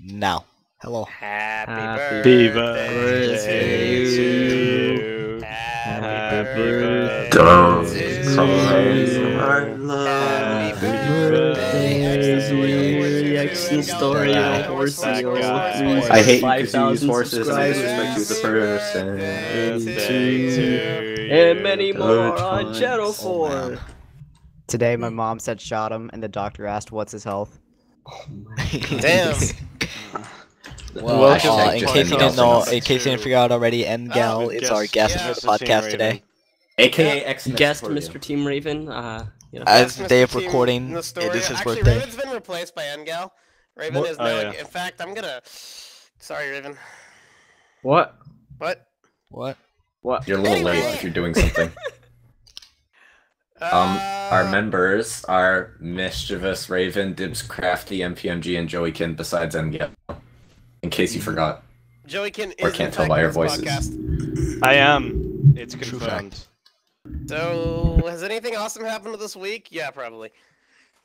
Now. Hello. Happy birthday to you. Happy birthday to you. Happy birthday, xNestorio, Horseo. I hate you because you use horses and I disrespect you as a person. And many more on Channel 4. Today my mom said shot him and the doctor asked what's his health. Damn. Well, in case you didn't know, in case you didn't figure out already, Mgal is our guest for the podcast today. AKA xNestorio. Guest Mr. Team Raven. You know, As the day of recording, it is his birthday. Raven's been replaced by Mgal. Raven is now. In fact, I'm gonna. Sorry, Raven. What? What? What? What? You're a little late if you're doing something. Our members are Mischievous, Raven, dibz, Crafty, MPMG, and Joeykin besides Mgal. In case you forgot. Joeykin Or is can't tell by our voices. podcast. I am. It's confirmed. So, has anything awesome happened this week? Yeah, probably.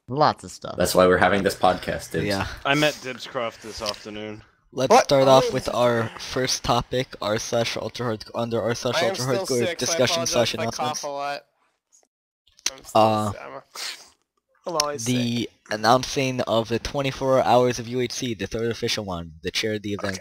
Lots of stuff. That's why we're having this podcast, dibz. Yeah. I met dibzcroft this afternoon. Let's start off with our first topic, r/ultrahardcore under r/ultrahardcore discussion session announcements. The announcing of the 24 hours of UHC, the third official one, the chair of the event.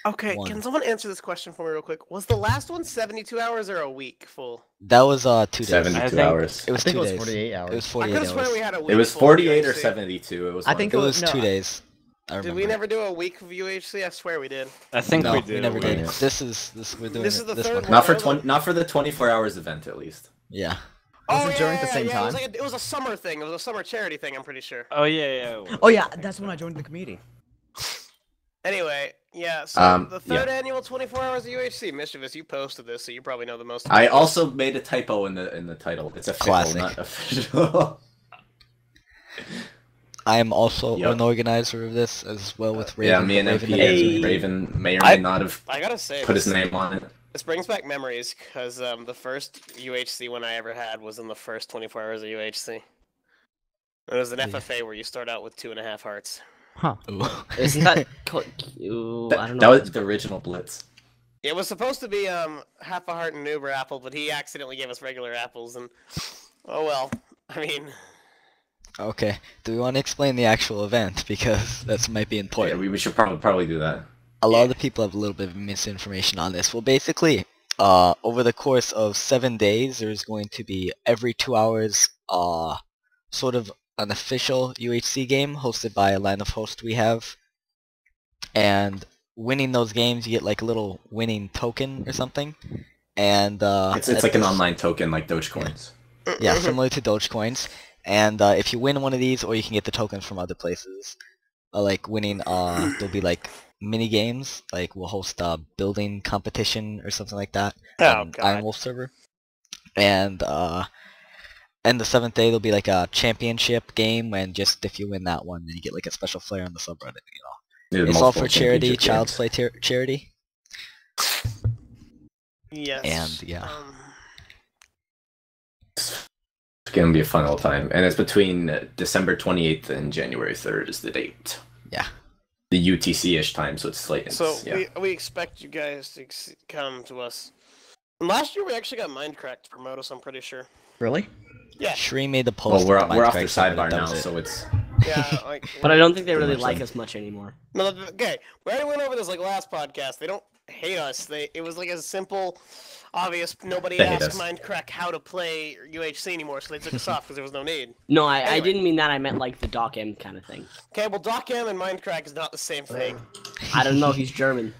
Okay, can someone answer this question for me real quick? Was the last one 72 hours or a week full? That was 2 days. 72 hours. It was 2 days. It was 48 hours. It was I 48 could have sworn hours. we had a week. It was full 48 or UHC. 72. It was. I think It was no, 2 days. I Did remember. we never do a week of UHC? I swear we did. I think No, we did. we never did. Yeah. We're doing This is the this third one. one. Not for the 24 hours event at least. Yeah. Was it during the same It was, time? it was a summer thing. It was a summer charity thing, I'm pretty sure. Oh yeah. Oh yeah, that's when I joined the committee. Anyway, yeah, so the third yeah. annual 24 hours of UHC. Mischievous, you posted this, so you probably know the most. I also made a typo in the title. It's official, Classic. not official. I am also an organizer of this as well with Raven. Yeah, me and Raven MP, Raven may or may not have I gotta say, put his name on it. this brings back memories, because the first UHC one I ever had was in the first 24 hours of UHC. It was an FFA where you start out with 2.5 hearts. Huh. Isn't that? Ooh, I don't That know. was the original Blitz. It was supposed to be half a heart and an Uber apple, but he accidentally gave us regular apples, and oh well. I mean, Okay. Do we want to explain the actual event? Because that might be Yeah, important. we should probably do that. A lot of the people have a little bit of misinformation on this. Well, basically, over the course of 7 days, there's going to be every 2 hours, sort of an official UHC game hosted by a line of hosts we have. And winning those games, you get like a little winning token or something. And It's like an online token, like Dogecoins. yeah, similar to Dogecoins. And if you win one of these, or you can get the tokens from other places, like winning, there'll be like mini games. Like we'll host a building competition or something like that on Iron Wolf server. And the 7th day there'll be like a championship game, and just if you win that one, then you get like a special flare on the subreddit. There's It's all multiple for charity, championship Child's games. Play charity. yes. And yeah. It's gonna be a fun old time, and it's between December 28th and January 3rd is the date. Yeah. The UTC-ish time, so it's late. So yeah. we expect you guys to come to us. And last year we actually got Mindcrack to promote us, I'm pretty sure. Really? Yeah. Shree made the post. Well, on the we're off Minecraft their server, sidebar that now, was it. so it's Yeah, like. But I don't think they Pretty really much like so. us much anymore. No, okay. We already went over this like last podcast. They don't hate us. It was like a simple, obvious. Nobody They hate asked us. Mindcrack how to play UHC anymore, so they took us off because there was no need. No, I Anyway. didn't mean that. I meant like the Doc M kind of thing. Okay, well, DocM and Mindcrack is not the same thing. I don't know. He's German.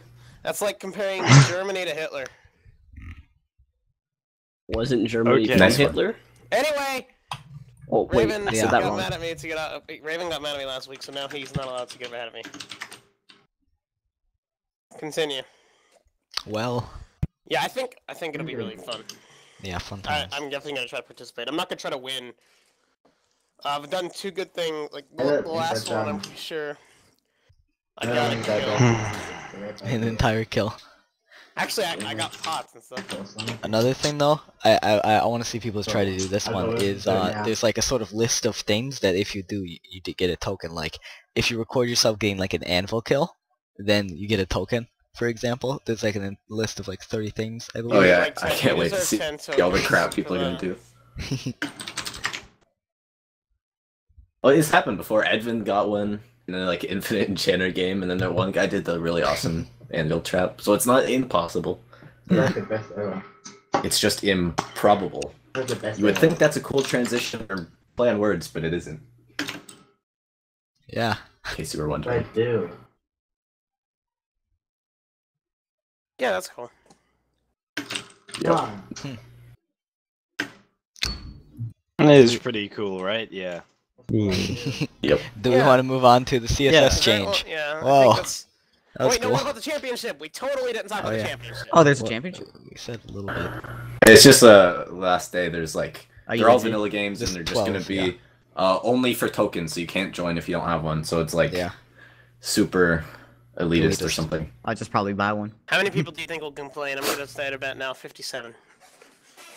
That's like comparing Germany to Hitler. Wasn't Germany Okay. from Nice one. Hitler? Anyway, Oh wait, Raven I yeah. said that got wrong. mad at me to get out. Raven got mad at me last week, so now he's not allowed to get mad at me. Continue. Well, Yeah, I think it'll be really fun. yeah, fun times. I'm definitely gonna try to participate. I'm not gonna try to win. I've done 2 good things. Like the last one, I'm pretty sure. I got a kill. An entire kill. Actually, I got pots and stuff. Another thing though, I want to see people try to do this one is there's like a sort of list of things that if you do, you get a token. Like if you record yourself getting like an anvil kill, then you get a token. For example, there's like a list of like 30 things, I Oh believe. yeah, Like, I can't wait to see deserve 10 all the tokens crap for people are gonna that. do. Well, it's happened before. Edvin got one in a like infinite enchanter game, and then that one guy did the really awesome anvil trap. So it's not impossible. That's the best ever. It's just improbable. That's the best You would ever. think that's a cool transition or play on words, but it isn't. Yeah. In case you were I wondering. do. Yeah, that's cool. Yep. It is pretty cool, right? Yeah. Yep. Do we Yeah. want to move on to the CSS Yeah. change? Yeah, I Whoa. think that's... That was Wait, no, cool. what about the championship? We totally didn't talk about Oh, the yeah. championship. Oh, there's a What- championship? We said a little bit. It's just last day. There's like Are you they're all busy? vanilla games, Just and they're just 12, gonna be only for tokens, so you can't join if you don't have one. So it's like Yeah. super elitist or Elitist. something. I'll just probably buy one. How many people do you think will complain? I'm gonna say about now 57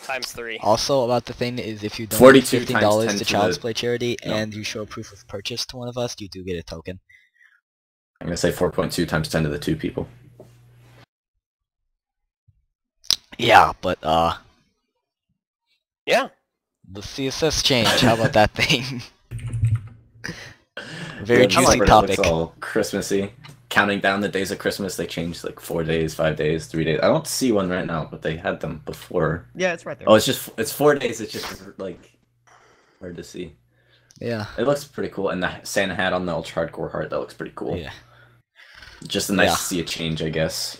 times 3. Also, about the thing is, if you donate 42 times $15 10 to to Child's the- Play charity No. and you show proof of purchase to one of us, you do get a token. I'm gonna say 4.2 times 10 to the 2 people. Yeah, but Yeah. the CSS change. How about that thing? Very Yeah, juicy December topic. looks all Christmassy. Counting down the days of Christmas, they changed like 4 days, 5 days, 3 days. I don't see one right now, but they had them before. Yeah, it's right there. Oh, it's 4 days. It's just like hard to see. Yeah. It looks pretty cool, and the Santa hat on the ultrahardcore heart, that looks pretty cool. Yeah. Just nice Yeah. to see a change, I guess.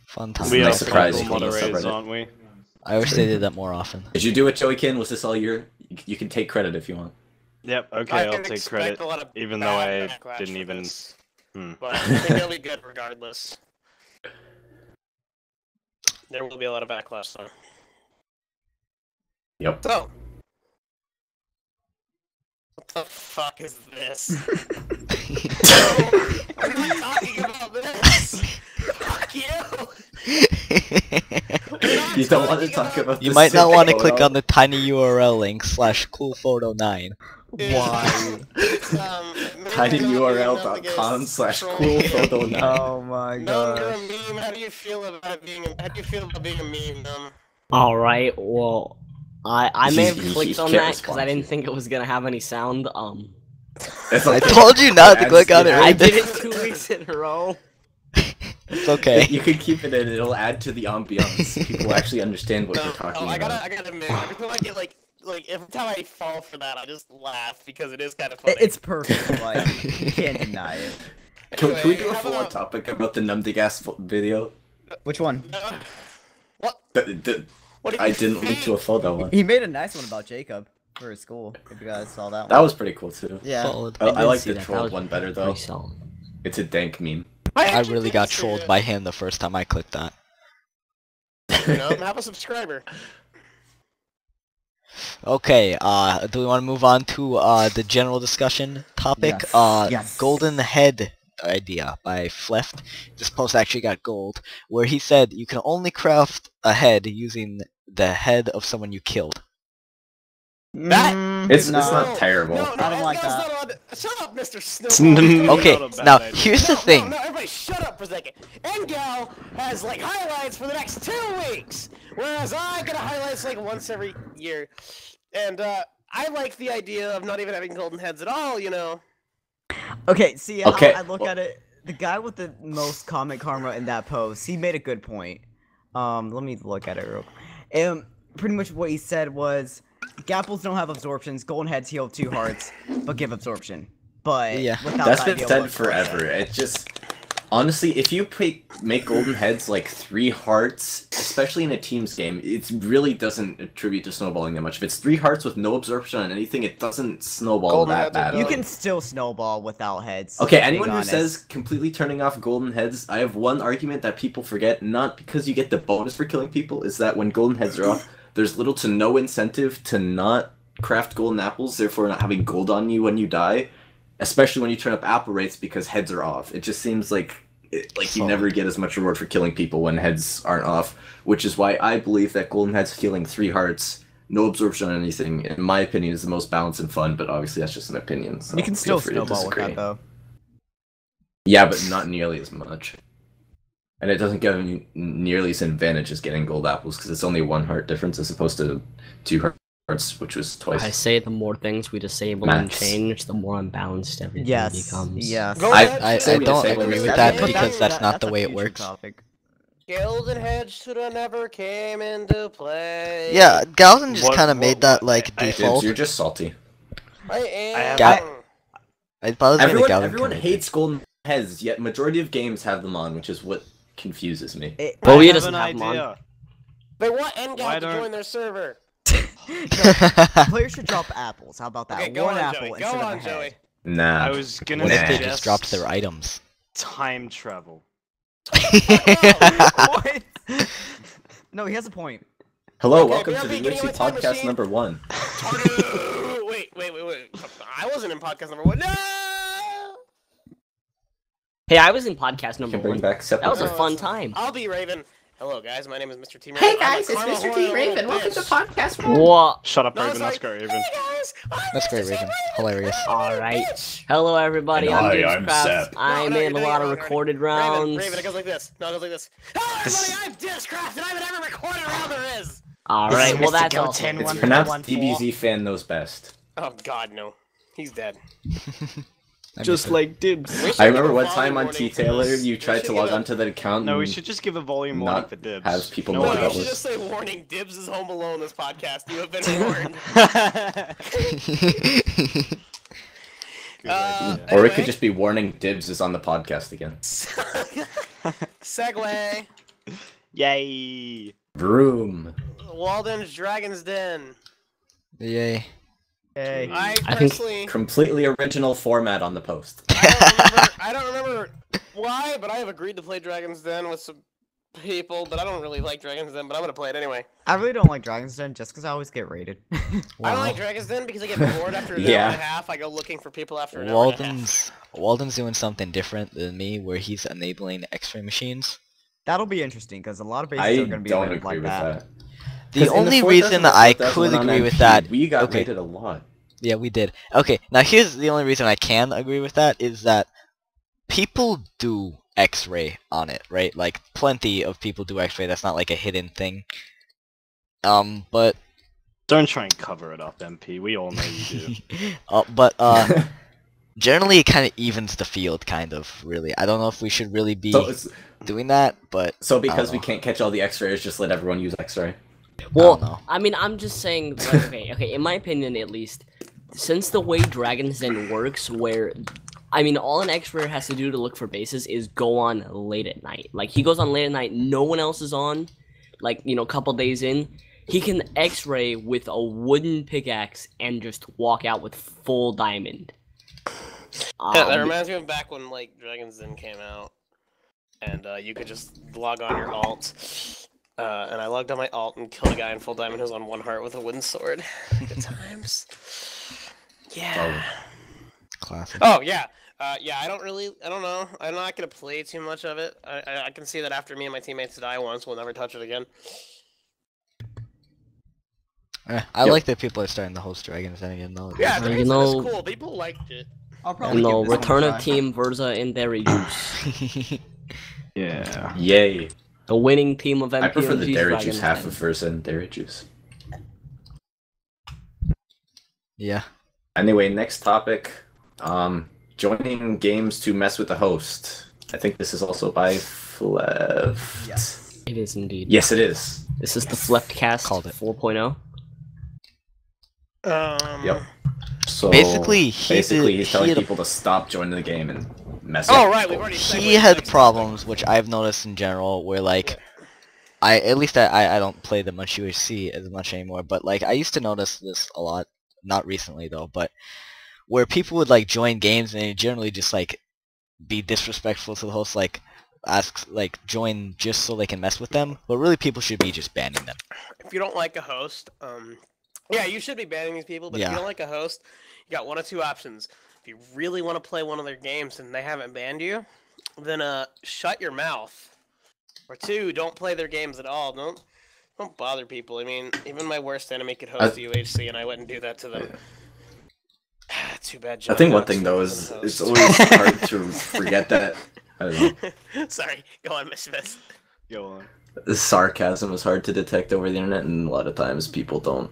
Fun It's time. We a are nice surprise cool on the moderators, subreddit. aren't we? I wish they did that more often. Did you do it, Joey-kin? Was this all your... You can take credit if you want. Yep. Okay, I I'll can take expect credit, a lot of even though bad I backlash didn't for even. this, Hmm. But I think it'll be good regardless. There will be a lot of backlash though. Yep. So, what the fuck is this? Why are we talking about this? Fuck you! You don't want to talk about You the might not sick want to photo? click on the tiny URL link /coolphoto9. Why? tinyurl.com/coolphoto9. Oh my No, you're a god. meme. How do you feel about being a meme? Alright, well, I may have You clicked on can't that because I respond didn't to think it was gonna have any sound. It's I okay. told you not to Adds- click on it. adds- I Right did there. it 2 weeks in a row. It's okay. You can keep it in. It'll add to the ambiance. People actually understand what No, you're talking I about. gotta admit, every time I get like every time I fall for that, I just laugh because it is kind of funny. It's perfect. Like, you can't deny it. Can we do a How full-on about- topic about the Numdigas video? Which one? What? What do you I didn't leak to a photo one. He made a nice one about Jacob for his school. If you guys saw that That one. was pretty cool too. Yeah. Solid. I did like see the that. That troll was one better though. Pretty solid. It's a dank meme. I actually really did got see trolled it. by him the first time I clicked that. You know, have a subscriber. Okay, do we want to move on to the general discussion topic? Yes. Yes. Golden Head idea by Fleft. This post actually got gold, where he said you can only craft a head using the head of someone you killed. It's no. not terrible. No, I don't like Edgar's that. not allowed to- Shut up, Mr. Snowball. Okay, Not a bad now idea. here's the thing. No, everybody shut up for a second. Engel has like highlights for the next 2 weeks, whereas I get highlights like once every year. And I like the idea of not even having golden heads at all, you know. Okay, see Okay, how I look at it. The guy with the most comment karma in that post, he made a good point. Let me look at it real quick. Pretty much what he said was, Gapples don't have absorptions, golden heads heal 2 hearts, but give absorption. But Yeah. without That's the been idea said of- forever. It just honestly, if you make golden heads like 3 hearts, especially in a teams game, it really doesn't attribute to snowballing that much. If it's 3 hearts with no absorption on anything, it doesn't snowball Golden that heads are bad. You can still snowball without heads. Okay, being anyone who honest. says completely turning off golden heads, I have one argument that people forget, not because you get the bonus for killing people, is that when golden heads are off, there's little to no incentive to not craft golden apples, therefore not having gold on you when you die, especially when you turn up apple rates because heads are off. It just seems like you never get as much reward for killing people when heads aren't off, which is why I believe that golden heads healing 3 hearts, no absorption on anything, in my opinion, is the most balanced and fun, but obviously that's just an opinion. So You can feel still free to snowball with disagree. that though. Yeah, but not nearly as much. And it doesn't give you nearly as advantage as getting gold apples because it's only 1 heart difference as opposed to 2 hearts, which was twice. I say the more things we disable and Maths. change, the more unbalanced everything Yes. becomes. Yes. Go I ahead, say we don't disable agree this with every that day. because that's not the a way it future works. topic. Golden Hedge should have never came into play. Yeah, Galvin just What- kind of made that what- like I- Dibs, default. you're just salty. I am. have- Ga- It bothers me that Everyone, Galvin everyone kinda hates golden heads, yet majority of games have them on, which is what confuses me. But we I have doesn't an have 'em on. idea. They want Why Ngal to don't- join their server. Players should drop apples. How about that? Okay, go One on, apple Joey. instead Go of on, a head. Joey. Nah. I was gonna What if they suggest just dropped their items? time travel. What? No, he has a point. Hello, Okay, welcome to BRB, the getting UHC my time podcast machine. number 1. Wait. I wasn't in podcast number 1. No! Hey, I was in podcast You number can bring 1. back That was a separate. fun time. I'll be Raven. Hello, guys. My name is Mr. T. Raven. Hey I'm a guys, it's caramel Mr. horn T. and a Raven. little Welcome to bitch. Podcast One. What? Shut up, No, Raven. it's That's like, great, Raven. Hey guys, I'm That's Mr. great, T. Raven. Hilarious. Alright. Bitch. Hello, everybody. And I'm hi, Dibz I'm Craft. Seb. I No, made you're a doing lot it of wrong recorded already. rounds. Raven, it goes like this. No, it goes like this. Hello, everybody. I'm Discraft, and I'm in every recorded round there is. Alright, well Mr. that's Go also 10 It's one pronounced 1 4. DBZ fan knows best. Oh God, no. He's dead. just like Dibz. I remember one time on T Taylor, you tried to log on. onto that account. No, we and should just give a volume not warning for Dibs. have people no know No, what you that should was. just say warning. Dibs is home alone. This podcast. You have been warned. Good idea. Or it Anyway. could just be warning Dibs is on the podcast again. Segway. Yay! Vroom. Walden's Dragon's Den. Yay. Hey. I I think- personally, Completely original format on the post. I don't remember why, but I have agreed to play Dragon's Den with some people, but I don't really like Dragon's Den, but I'm gonna play it anyway. I really don't like Dragon's Den just because I always get raided. I don't like Dragon's Den because I get bored after an hour Yeah. and a half. I go looking for people after an hour and a half. Walden's doing something different than me, where he's enabling X-ray machines. That'll be interesting because a lot of bases I are going to be don't raided agree like with that. that. The 'Cause in only 4,000 reason that I 4,000 could on agree with MP, that, we got okay. rated a lot. Yeah, we did. Okay, now here's the only reason I can agree with that is that people do X-ray on it, right? Like plenty of people do X-ray. That's not like a hidden thing. But Don't try and cover it up, MP. We all know you do. generally it kind of evens the field, kind of. Really, I don't know if we should really be doing that, but So because we know. can't catch all the X-rays, just let everyone use X-ray. Well, know. I mean, I'm just saying, like, okay, in my opinion at least, since the way Dragon's Den works, where, I mean, all an X-Rayer has to do to look for bases is go on late at night. Like, he goes on late at night, no one else is on, like, you know, a couple days in, he can X-Ray with a wooden pickaxe and just walk out with full diamond. Yeah, that reminds me of back when like Dragon's Den came out, and you could just log on your alt. And I logged on my alt and killed a guy in full diamond who was on 1 heart with a wooden sword. Good times. Yeah. classic. Oh yeah. Yeah. I don't know. I'm not gonna play too much of it. I can see that after me and my teammates die once, we'll never touch it again. I Yep. like that people are starting to host Dragons Den again, though. Yeah, You Dragon's Den know- is cool. People liked it. I'll probably and the give this one a return of try. Team Verza and Dairy Juice. Yeah. Yay! The winning team of MPMG's I prefer the dairy Dragon's juice half Den. of Versa and dairy juice. Yeah. Anyway, next topic. Joining games to mess with the host. I think this is also by Flev. Yes. It is indeed. Yes, it is. This is the Fleftcast Called it. 4.0. Yep. So Basically, he's he telling had a- people to stop joining the game and mess Oh up. right, we've already. segued He to had next problems, which I've noticed in general, where like, at least I don't play that much UHC as much anymore, but like I used to notice this a lot, not recently though, but where people would like join games and they generally just like be disrespectful to the host, like ask like join just so they can mess with them, but really people should be just banning them. If you don't like a host, yeah, you should be banning these people. But if Yeah. you don't like a host, you got 1 of 2 options. If you really want to play one of their games and they haven't banned you, then shut your mouth. Or 2, don't play their games at all. Don't bother people. I mean, even my worst enemy could host UHC, and I wouldn't do that to them. too bad. I John think one Knox thing though was is the it's host. always hard to forget that. I don't know. Sorry, go on, Miss Smith. Go on. The sarcasm is hard to detect over the internet, and a lot of times people don't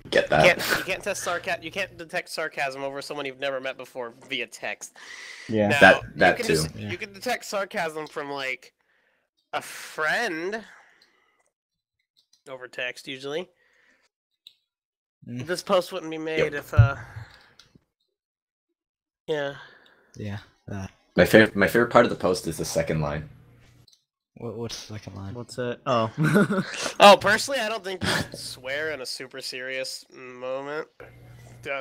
get that. You can't test sarcasm. You can't detect sarcasm over someone you've never met before via text. Yeah. Now, That you too. can you can detect sarcasm from like a friend over text usually. Mm. This post wouldn't be made if yeah. Yeah. That. My favorite part of the post is the second line. What's the second line? What's it? Oh. Oh, personally, I don't think you should swear in a super serious moment.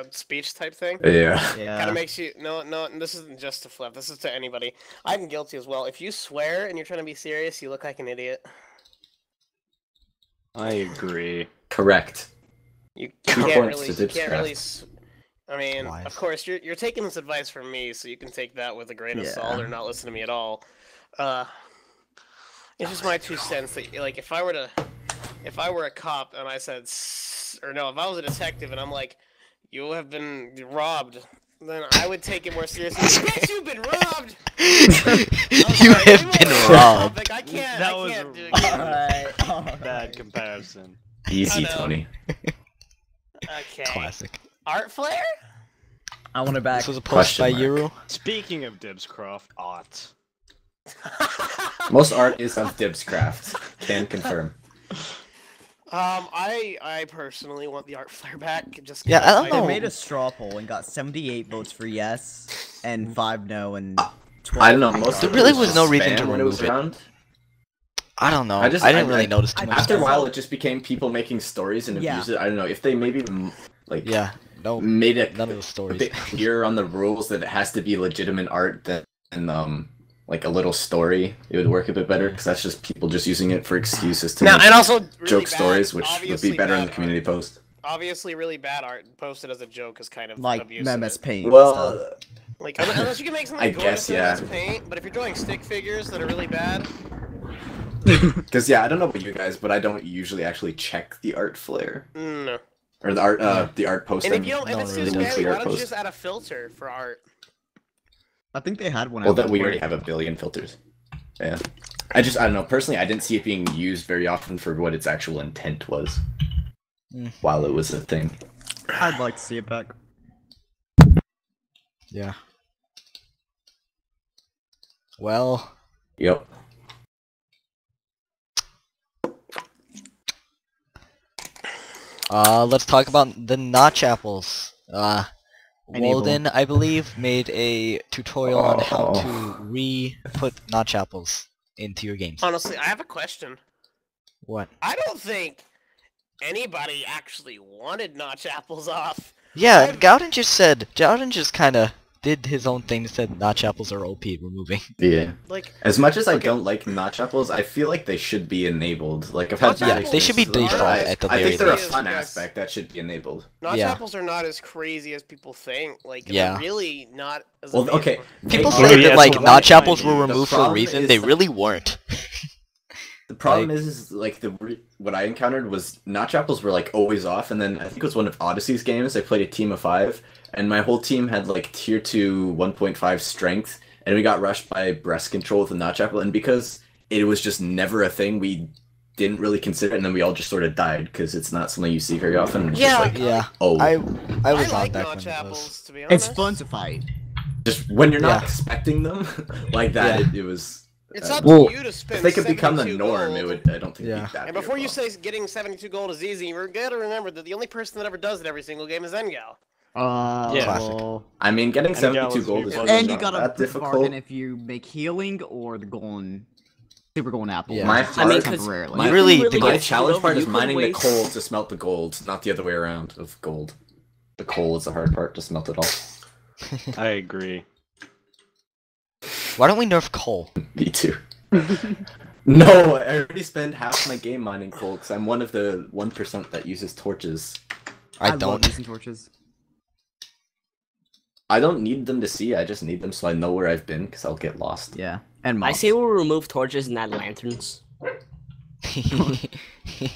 Speech type thing. Yeah. Kind Yeah. of makes you no. This isn't just to Flip. This is to anybody. I'm guilty as well. If you swear and you're trying to be serious, you look like an idiot. I agree. Correct. You 2 can't points really. to You Dibz can't Craft. really. I mean, Wise. of course, you're taking this advice from me, so you can take that with a grain of salt Yeah. or not listen to me at all. It's just my 2 cents that like if I were a cop and I said or no, if I was a detective and I'm like, you have been robbed, then I would take it more seriously. Yes, you've been robbed. You have been robbed. Like, I can't. That I was can't do it. Alright. Bad comparison. Easy, I know. Tony. Okay. Classic. Art flare? I want it back. This was a post by Question mark. Yuru. Speaking of Dibscroft, art. Most art is of Dibz Craft. Can confirm. I personally want the art flare back. Just Yeah, I don't They know. made a straw poll and got 78 votes for yes, and 5 no, and 12 I don't know. for Most There of really it was no just reason to spam when it was remove it. around. I don't know. I just- I didn't I- really I- notice too much. After a about while, it just became people making stories and Yeah. abuse it. I don't know if they maybe like it. Yeah. No. made it None of the a stories. bit clearer on the rules that it has to be legitimate art than like a little story. It would work a bit better because that's just people just using it for excuses to Now, make and also really joke bad, stories, which would obviously be better in bad the community art. post. Obviously, really bad art posted as a joke is kind of like abusive. MS Paint. and Well, stuff. Like unless you can make something I gorgeous guess, in yeah. MS Paint, but if you're drawing stick figures that are really bad, because yeah, I don't know about you guys, but I don't usually actually check the art flare no. or the art post. And if you don't, if No, it's really too don't. scary, why Art don't you post. just add a filter for art? I think they had one. Well, at that one we point. already have a billion filters. Yeah. I don't know. Personally, I didn't see it being used very often for what its actual intent was. Mm. While it was a thing. I'd like to see it back. Yeah. Well, Yep. let's talk about the notch apples. Enable. Walden, I believe, made a tutorial on how Oh. to re-put notch apples into your games. Honestly, I have a question. What? I don't think anybody actually wanted notch apples off. Yeah, I've- Gowden just kinda did his own thing and said notch apples are OP removing. Yeah. Like, As much as I don't like notch apples, I feel like they should be enabled. Like I've had Notch Yeah, apples they should be are- default at the I very think they're a least. fun Yes. aspect that should be enabled. notch Yeah. apples are not as crazy as people think. Like, Yeah. they're really not as Well, amazing. okay. People they say are- yeah, that it's like a notch lot apples were tiny. The removed for a problem reason. is- They really weren't. The problem Like- is like what I encountered was notch apples were like always off, and then I think it was one of Odyssey's games. I played a team of 5, and my whole team had like tier 2 1.5 strength, and we got rushed by breast control with a notch apple, and because it was just never a thing, we didn't really consider it, and then we all just sort of died because it's not something you see very often. It's Yeah. just like, Yeah, oh, I was I on like back notch when it apples, was. to be honest. It's fun to fight. just when you're not Yeah. expecting them like that, Yeah. it was. It's up Well, to you to spend If they could become the 72 norm, gold. it would. I don't think. Yeah. It'd be that And big of before a you problem. say getting 72 gold is easy, you gotta remember that the only person that ever does it every single game is Engal. Yeah. Classic. Well, I mean, getting And 72 Gallows gold is View really and you not gotta that difficult. bargain if you make healing or the golden, super golden apple. Yeah. My Which I mean, is 'cause temporarily. my- You really really My get challenge screwed part over, is you mining could the waste- coal to smelt the gold, not the other way around of gold. The coal is the hard part to smelt it all. I agree. Why don't we nerf coal? Me too. No, I already spend half my game mining coal because I'm one of the 1% that uses torches. I love don't. using torches. I don't need them to see, I just need them so I know where I've been because I'll get lost. Yeah, and I mobs. say we'll remove torches and add lanterns.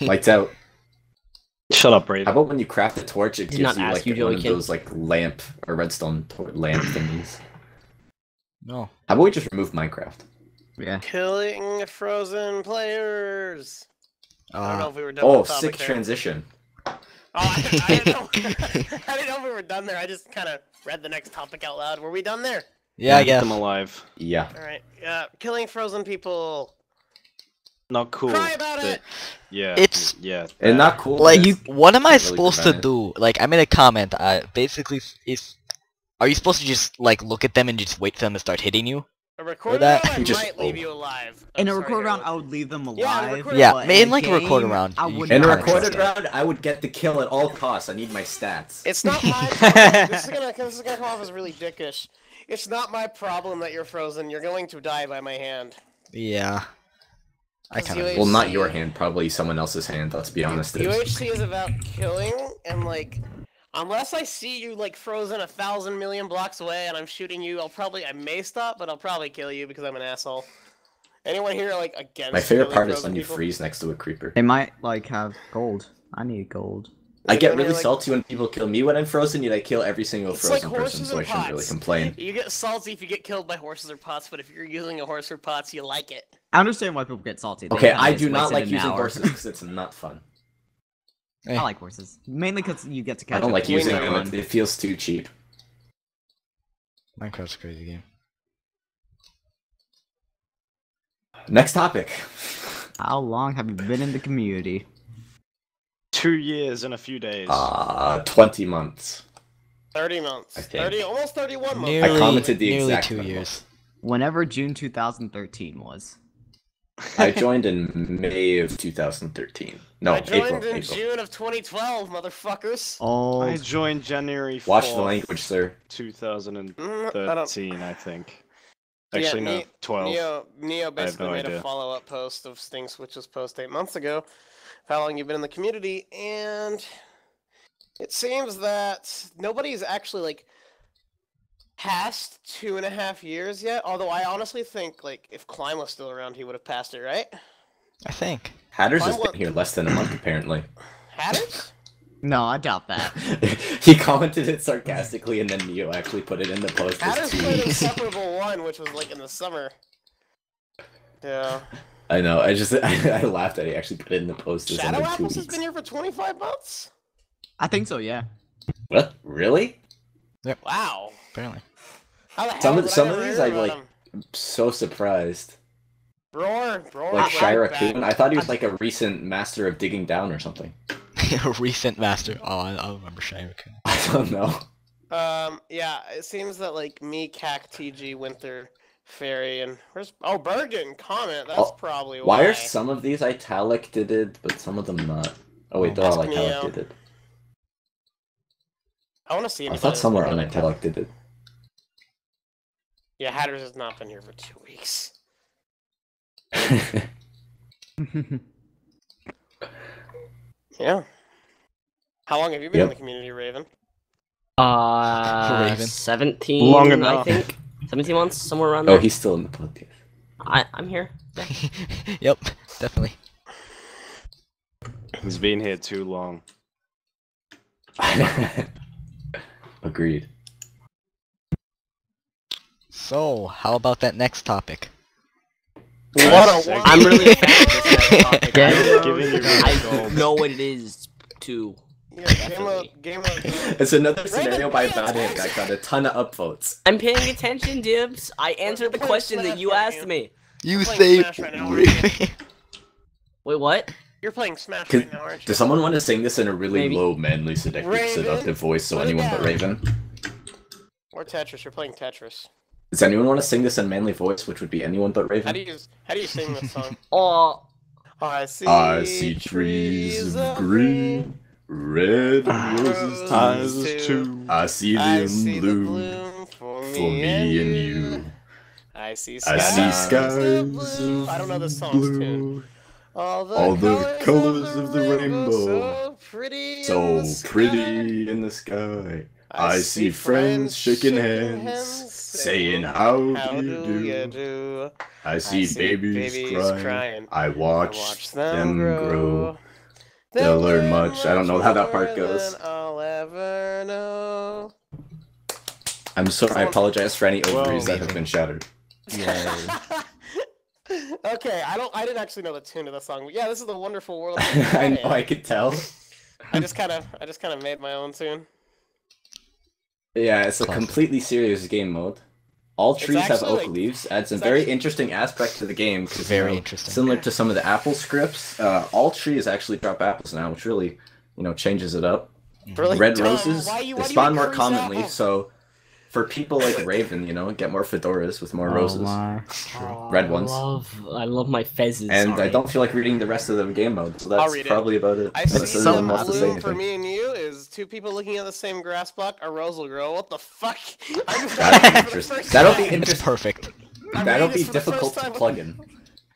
Lights out. Shut up, How Brayden. about when you craft a torch, it Did gives not you ask like you, one of Joey Kim. those like lamp or redstone lamp thingies? No. How about we just remove Minecraft? Yeah. Killing frozen players. I don't know if we were done Oh, with the topic sick there. transition. Oh, I didn't know. I didn't know if we were done there. I just kind of read the next topic out loud. Were we done there? Yeah, I Keep guess. them alive. Yeah. All right. Killing frozen people. Not cool. Cry about but- it. Yeah. It's- yeah. And that. not cool. Like, because what am I can't really supposed to prevent it. do? Like, I made a comment. Basically, if are you supposed to just like look at them and just wait for them to start hitting you? A record that- round, I Just- might leave you alive. In I'm a sorry, record round, Harold. I would leave them alive. Yeah, in a record Yeah, but in a like a recorder game, round, I you would can In a not kinda trust recorded trust it. round, I would get the kill at all costs. I need my stats. It's not my problem. This is gonna come off as really dickish. It's not my problem that you're frozen. You're going to die by my hand. Yeah. I Because kind of. Well, not your hand, probably someone else's hand. Let's be honest. UHC is about killing, and like, unless I see you like frozen 1,000 million blocks away and I'm shooting you, I may stop, but I'll probably kill you because I'm an asshole. Anyone here like against? My favorite killing part is frozen when you people? freeze next to a creeper. They might like have gold. I need gold. I get Anyone really here, like- salty when people kill me when I'm frozen, yet I kill every single It's like frozen person, horses so I and shouldn't really pots. complain. You get salty if you get killed by horses or pots, but if you're using a horse or pots, you like it. I understand why people get salty. They Okay, kinda I just do not wasted like an using hour. horses because it's not fun. I like horses. Mainly because you get to catch I don't up like to using everyone. them. It feels too cheap. Minecraft's a crazy game. Next topic. How long have you been in the community? 2 years and a few days. 20 months. 30 months. I think. Almost 31 months. Nearly, commented the nearly exact 2 number. years. Whenever June 2013 was. I joined in May of 2013. No, I joined April. in April. June of 2012, motherfuckers. Oh, I joined January 4th, Watch the language, sir. 2013, I think. Yeah, Actually, no, 12. Neo basically no made a idea. follow-up post of Stinks, which was post 8 months ago. How long you've been in the community, and it seems that nobody's actually like past 2.5 years yet. Although I honestly think like if Klein was still around, he would have passed it, right? I think. Hatters has I want- been here less than a month, apparently. Hatters? no, I doubt that. He commented it sarcastically, and then Neo actually put it in the post as Hatters 2 played weeks. Inseparable 1, which was like in the summer. Yeah. I know. I laughed that he actually put it in the post as Shadow under 2 Apples has weeks. been here for 25 months? I think so, yeah. What? Really? Wow. Apparently. How the hell Some of did I some never of these hear I about like. him? I'm so surprised. Roar, Like right Shira back. Kane. I thought he was like a recent master of digging down or something. A recent master. Oh, I remember Shire. I don't know. Yeah, it seems that like me, Cac, TG, Winter, Fairy, and Bergen comment. That's Oh, probably Why are some of these italic did, but some of them not? Oh wait, they're all Ask Neo. italic did. I want to see. I anybody thought that's some were been here. unitalic did. Yeah, Hatters has not been here for 2 weeks. Yeah. How long have you been in Yep. the community, Raven? Raven. 17. Long I enough. think 17 months, somewhere around Oh, there. he's still in the podcast. I'm here. Yep, definitely. He's been here too long. Agreed. So, how about that next topic? What a I'm really a fan of this next topic. Yeah. Giving you I gold. know what it is too. Yeah, game mode. It's another scenario by Badhead that got a ton of upvotes. I'm paying attention, Dibs. I answered the question that you asked me. You playing say Smash right now, aren't you? Wait, what? You're playing Smash Could- right now, aren't you? Does someone want to sing this in a really Maybe. low, manly, seductive voice so put it anyone but down. Raven? Or Tetris? You're playing Tetris. Does anyone want to sing this in manly voice, which would be anyone but How Raven? do you sing this song? Oh, I see. I see trees of green, red roses Eyes too. I see I them see the bloom bloom for for me and you. I see I skies, see of skies blue. of I don't know this song's tune. blue. All All the colors of the rainbow, so pretty, in So the sky. pretty in the sky. I see friends shaking hands, saying, How do you do? I see babies crying. I watch them grow. They'll learn much. I don't know how that part more goes. than I'll ever know. I'm sorry. I apologize for any ovaries that Whoa. have been shattered. Okay, I didn't actually know the tune of the song. But yeah, this is the wonderful world. I know. I could tell. I just kind of made my own tune. Yeah, it's a Classic. completely serious game mode. All trees have actually, oak like- leaves. Adds a it's very actually- interesting aspect to the game. 'Cause, Very interesting. Similar to some of the Apple scripts, all trees actually drop apples now, which really, changes it up. Really Red dumb. roses, Why they you spawn more increase commonly, apples? so for people like Raven, get more fedoras with more roses. Red ones. I love my fezzes. And I sorry. don't feel like reading the rest of the game mode, so I'll that's read it. probably about it. I Unless see anyone some wants to say blue for anything. me and you is two people looking at the same grass block. A rose will grow. What the fuck? I just That'll be read it for the interesting. first That'll be time. It's interesting. perfect. I'm That'll reading be this for the first difficult to time. plug in.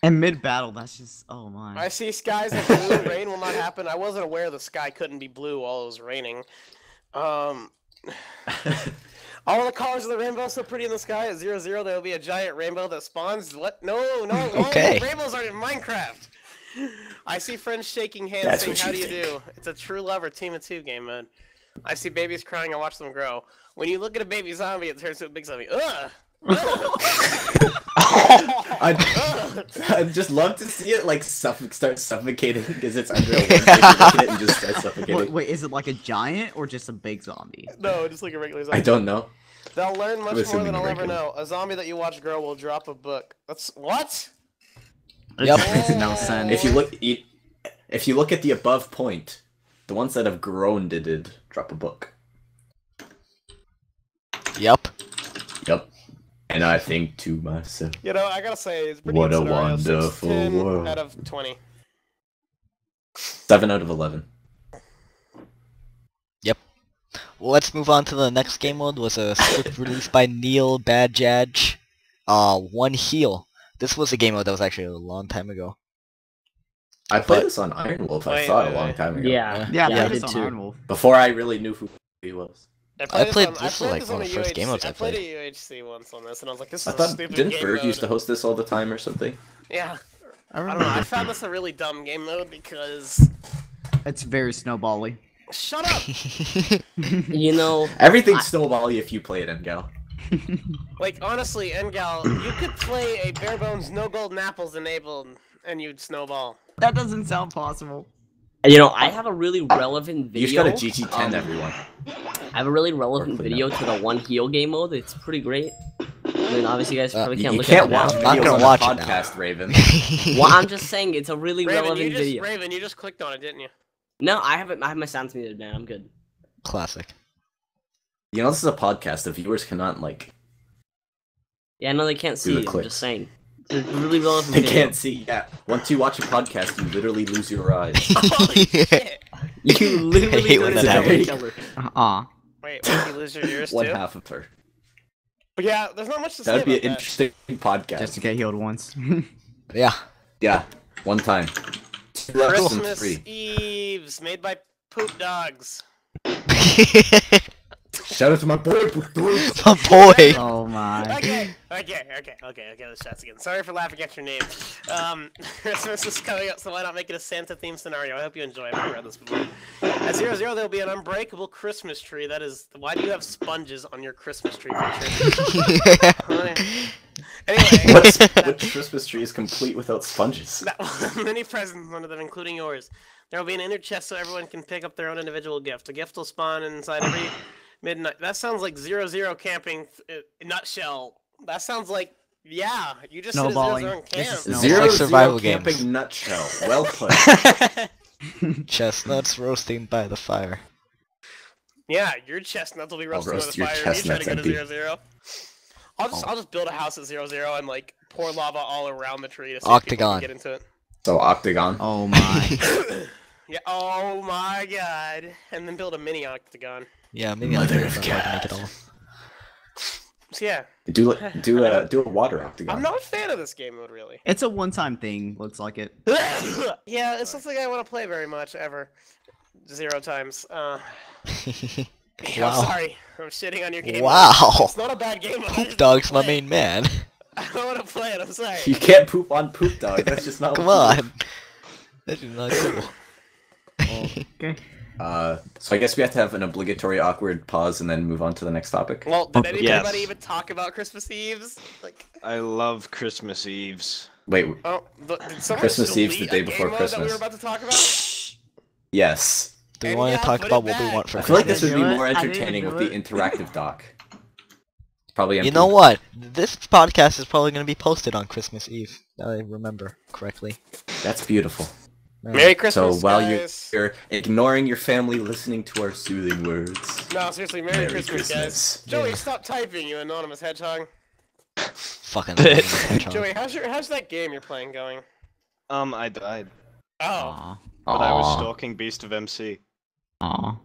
And mid battle, that's just oh my. I see skies of blue. Rain will not happen. I wasn't aware the sky couldn't be blue while it was raining. All the colors of the rainbow so pretty in the sky. At 0-0, there will be a giant rainbow that spawns. What? No, it won't. Okay. Rainbows aren't in Minecraft. I see friends shaking hands That's saying, what "How you do you do?" It's a true love or team of two game mode. I see babies crying. I watch them grow. When you look at a baby zombie, it turns to a big zombie. Ugh. I'd just love to see it start suffocating because it's under a worm. Like, you look at it and just start suffocating. Wait, is it like a giant or just a big zombie? No, just like a regular zombie. I don't know. They'll learn much more assuming than I'll ever regular. know. A zombie that you watch grow will drop a book. That's what? Yep. It makes no sense. If you look at the above point, the ones that have grown did drop a book. Yep. Yep. And I think to myself, You know, I gotta say, it's pretty what good a scenario. wonderful 10 world. out of 20. 7 out of 11. Well, let's move on to the next game mode. Was a script released by Neil Badjadge. One Heal. This was a game mode that was actually a long time ago. I played But- this on Iron Wolf, I Wait, thought, wait, a long wait. time ago. Yeah. Yeah, I I did did too. Iron Wolf. Before I really knew who he was. played on- this was like this one on of the a first game modes I I played played. a UHC once on this, and I was like, this is I a thought, stupid didn't game Berg mode. used to host this all the time or something? Yeah. I I don't know, I found this a really dumb game mode because... It's very snowbally. Shut up! You know, Everything's snowbally if you play it, Ngal. Like, honestly, Engal, you could play a bare bones no golden apples enabled, and you'd snowball. That doesn't sound possible. I have a really relevant You video. just got a GG10, everyone. I have a really relevant Or clean video up. to the One Heal game mode. It's pretty great. I mean, obviously, you guys probably can't You look can't at it watch now. Not videos gonna on watch a it now. podcast, Raven. Well, I'm just saying it's a really relevant video. Raven, you just clicked on it, didn't you? No, I haven't. I have my sounds muted, man. I'm good. Classic. You know, this is a podcast. The viewers cannot, Yeah, no, they can't Do see. the I'm clicks. just saying. It's a really relevant they video. can't see. Yeah. Once you watch a podcast, you literally lose your eyes. Holy shit! You literally hate when don't that see happens. the killer. Wait, you lose your ears One too? half of her. But yeah, there's not much to say That'd be about an that. interesting podcast. Just to get healed once. Yeah. Yeah. One time. 2 left from Christmas 3. Eves, made by poop dogs. Shout out to my boy. The boy. Oh my. Okay, let's chat again. Sorry for laughing at your name. Christmas is coming up, so why not make it a Santa-themed scenario? I hope you enjoy it. I've read this before. At 0-0, there'll be an unbreakable Christmas tree. That is, why do you have sponges on your Christmas tree picture? Anyway, Which Christmas tree is complete without sponges? many presents under them, including yours. There will be an inner chest so everyone can pick up their own individual gift. A gift will spawn inside every midnight. That sounds like 0-0 camping nutshell. That sounds like, yeah, you just said Snowballing. 0-0 This camp. is snowballing. Zero Like survival zero camping games. nutshell. Well put. Chestnuts roasting by the fire. Yeah, your chestnuts will be roasted by the roast your fire. You try to chestnuts, go to MP. 0-0. I'll just build a house at 0-0 and like pour lava all around the tree to see Octagon. if people can get into it. So octagon. Oh my. Yeah. Oh my god. And then build a mini octagon. Yeah, maybe Mother I'll of make it all. So yeah, Do a water octagon. I'm not a fan of this game mode really. It's a one-time thing, looks like it. Yeah, it's something I want to play very much ever. 0 times. Wow. I'm sorry. I'm shitting on your game. Wow. It's not a bad game. I Poop just Dog's my wanna play it. main man. I don't want to play it. I'm sorry. You can't poop on poop dog. That's just not. Come on. That is not cool. Okay. So I guess we have to have an obligatory awkward pause and then move on to the next topic. Well, did anybody Yes. even talk about Christmas Eves? Like, I love Christmas Eves. Wait, oh, did someone Christmas Eve's the delete day a before game mode that we Christmas. were about to talk about? yes. Do we And want yeah, to talk put about it what we back. want for I feel like Christmas? this would be do it. more I didn't entertaining do with the it. interactive doc. Probably You empty. know what? This podcast is probably going to be posted on Christmas Eve. Now I remember correctly. That's beautiful. Merry So Christmas, while guys. you're ignoring your family, listening to our soothing words. No, seriously, Merry Christmas, guys. Christmas. Joey, Yeah. stop typing, you anonymous hedgehog. Fucking. Joey, how's that game you're playing going? I died, Oh, Aw. but I was Aw. stalking Beast of MC. Aw.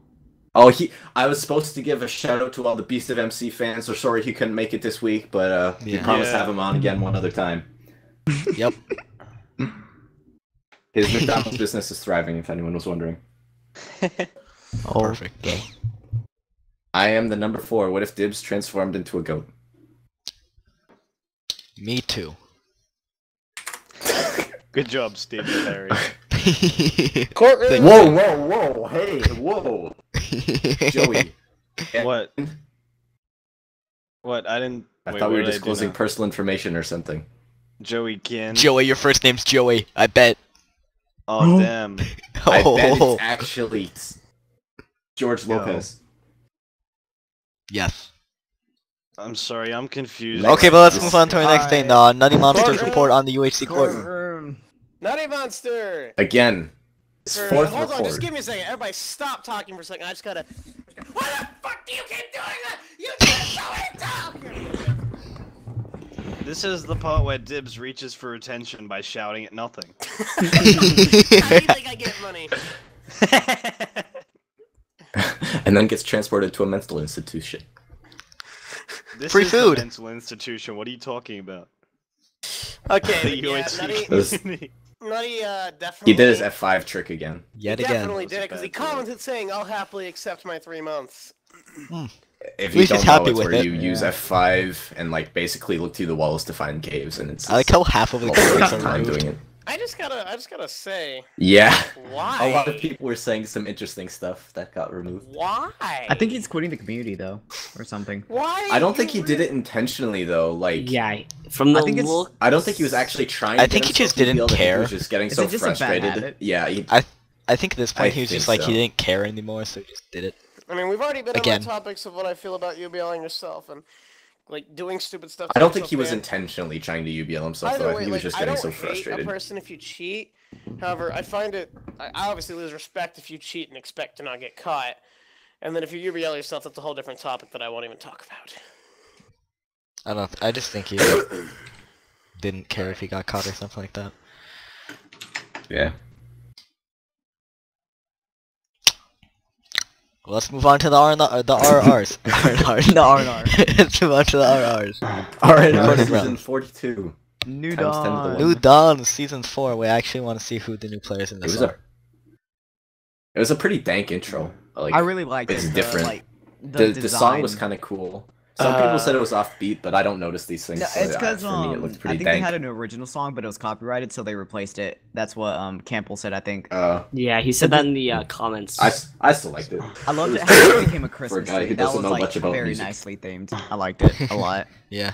Oh, I was supposed to give a shout out to all the Beast of MC fans. So sorry he couldn't make it this week, but we Yeah. promise to Yeah. have him on again one other time. Yep. His McDonald's business is thriving, if anyone was wondering. Perfect. Okay. I am the number 4. What if Dibs transformed into a goat? Me too. Good job, Stephen Perry. Courtroom. Whoa, hey, whoa. Joey. What? What? I didn't. I wait, thought we what were did I do disclosing now? personal information or something. Joey Ginn. Joey, your first name's Joey. I bet. Oh damn. I bet Oh. it's actually George Lopez. Yes. I'm sorry, I'm confused. Next. Okay, but let's move on to our next thing. Nutty Monsters Courtroom. report on the UHC courtroom. Courtroom. Nutty Monster. Again. It's Hold fourth on, record. just give me a second. Everybody, stop talking for a second. I just gotta. Why the fuck do you keep doing that? You can't so talk. This is the part where Dibs reaches for attention by shouting at nothing. How do you think I get money? And then gets transported to a mental institution. This Free is food. a mental institution. What are you talking about? Okay, The yeah, UHC. Nutty, definitely. He did his F5 trick again. Yet He again. definitely did it because he That was a bad commented saying, "I'll happily accept my 3 months." If At you least don't he's know, happy it's with where it. you use F5 and like basically look through the walls to find caves, and it's I like how half of the a caves waste of are time removed. doing it. I just gotta say, Yeah. why? A lot of people were saying some interesting stuff that got removed. Why? I think he's quitting the community though, or something. Why? I don't think he You did it intentionally though. Like, Yeah, from the I think it's- look. I don't think he was actually trying. I to think get he just himself didn't revealed. I think care. He was just getting Is so it just a bad frustrated. habit? Yeah. I think at this point I he was just think like he so. didn't care anymore, so he just did it. I mean, we've already been Again. on the topics of what I feel about UBLing yourself and like doing stupid stuff. to I don't think yourself, he was man. intentionally trying to UBL himself. Either Though. I way, think he was like, just I getting don't so hate frustrated. a person if you cheat. However, I find it. I obviously lose respect if you cheat and expect to not get caught. And then if you UBL yourself, that's a whole different topic that I won't even talk about. I don't. I just think he didn't care if he got caught or something like that. Yeah. Well, let's move on to the RRs. RRs. The R&R. Let's move on to the RRs. All right. Recording Season round. 42. New Times 10 to the Dawn. one. New Dawn season 4. We actually want to see who the new players in It this was are. a pretty dank intro. Like, I really liked it's it. different. Like, the song was design. kind of cool. Some people said it was offbeat, but I don't notice these things. No, so, it's because for me, it looked I pretty think they dank. had an original song, but it was copyrighted, so they replaced it. That's what Campbell said. I think. Yeah, he said that in the comments. I still liked it. I loved it how it became a Christmas guy who tree. That doesn't was know like much about very music. nicely themed. I liked it a lot. Yeah.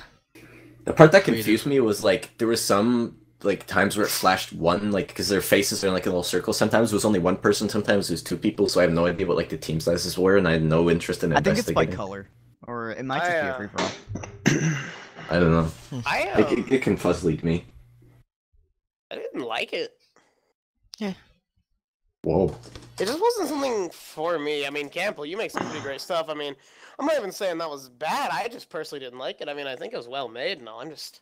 The part that confused me was like there was some like times where it flashed one like because their faces are in like a little circle. Sometimes it was only one person. Sometimes it was 2 people. So I have no idea what like the team sizes were, and I had no interest in I think it's by investigating. color, or it might just be a free for all. I don't know. I It confused me. I didn't like it. Whoa. It just wasn't something for me. I mean, Campbell, you make some pretty great stuff. I mean, I'm not even saying that was bad. I just personally didn't like it. I mean, I think it was well made and all. It's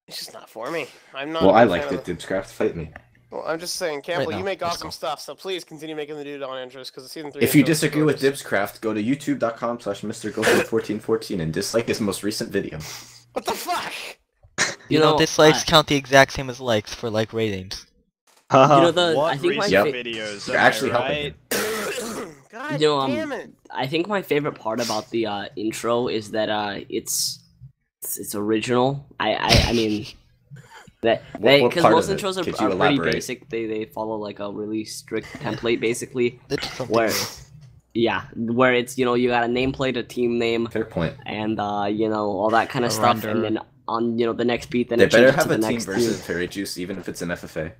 just not for me. I'm not. Well, a I big liked fan it. of Dibscraft, fight me. Well, I'm just saying, Campbell, now, you make let's awesome go. stuff. So please continue making the dude on interest because season 3. If you intro is disagree with gorgeous. Dibscraft, go to youtube.com/MrGhostman1414 and dislike his most recent video. What the fuck? You know, dislikes count the exact same as likes for like ratings. You know, the- what I think my recent fa- videos? You're am I actually helping right? him. God You know, damn it. I think my favorite part about the intro is that it's original. I mean, That What because part most of it? intros Could you are pretty elaborate? basic. They follow like a really strict template basically. That's something Where new. yeah, where it's you got a nameplate, a team name, Fair point. and all that kind of A stuff, render. and then on the next beat, then They it better changes have to a the team next versus team. Fairy Juice, even if it's an FFA.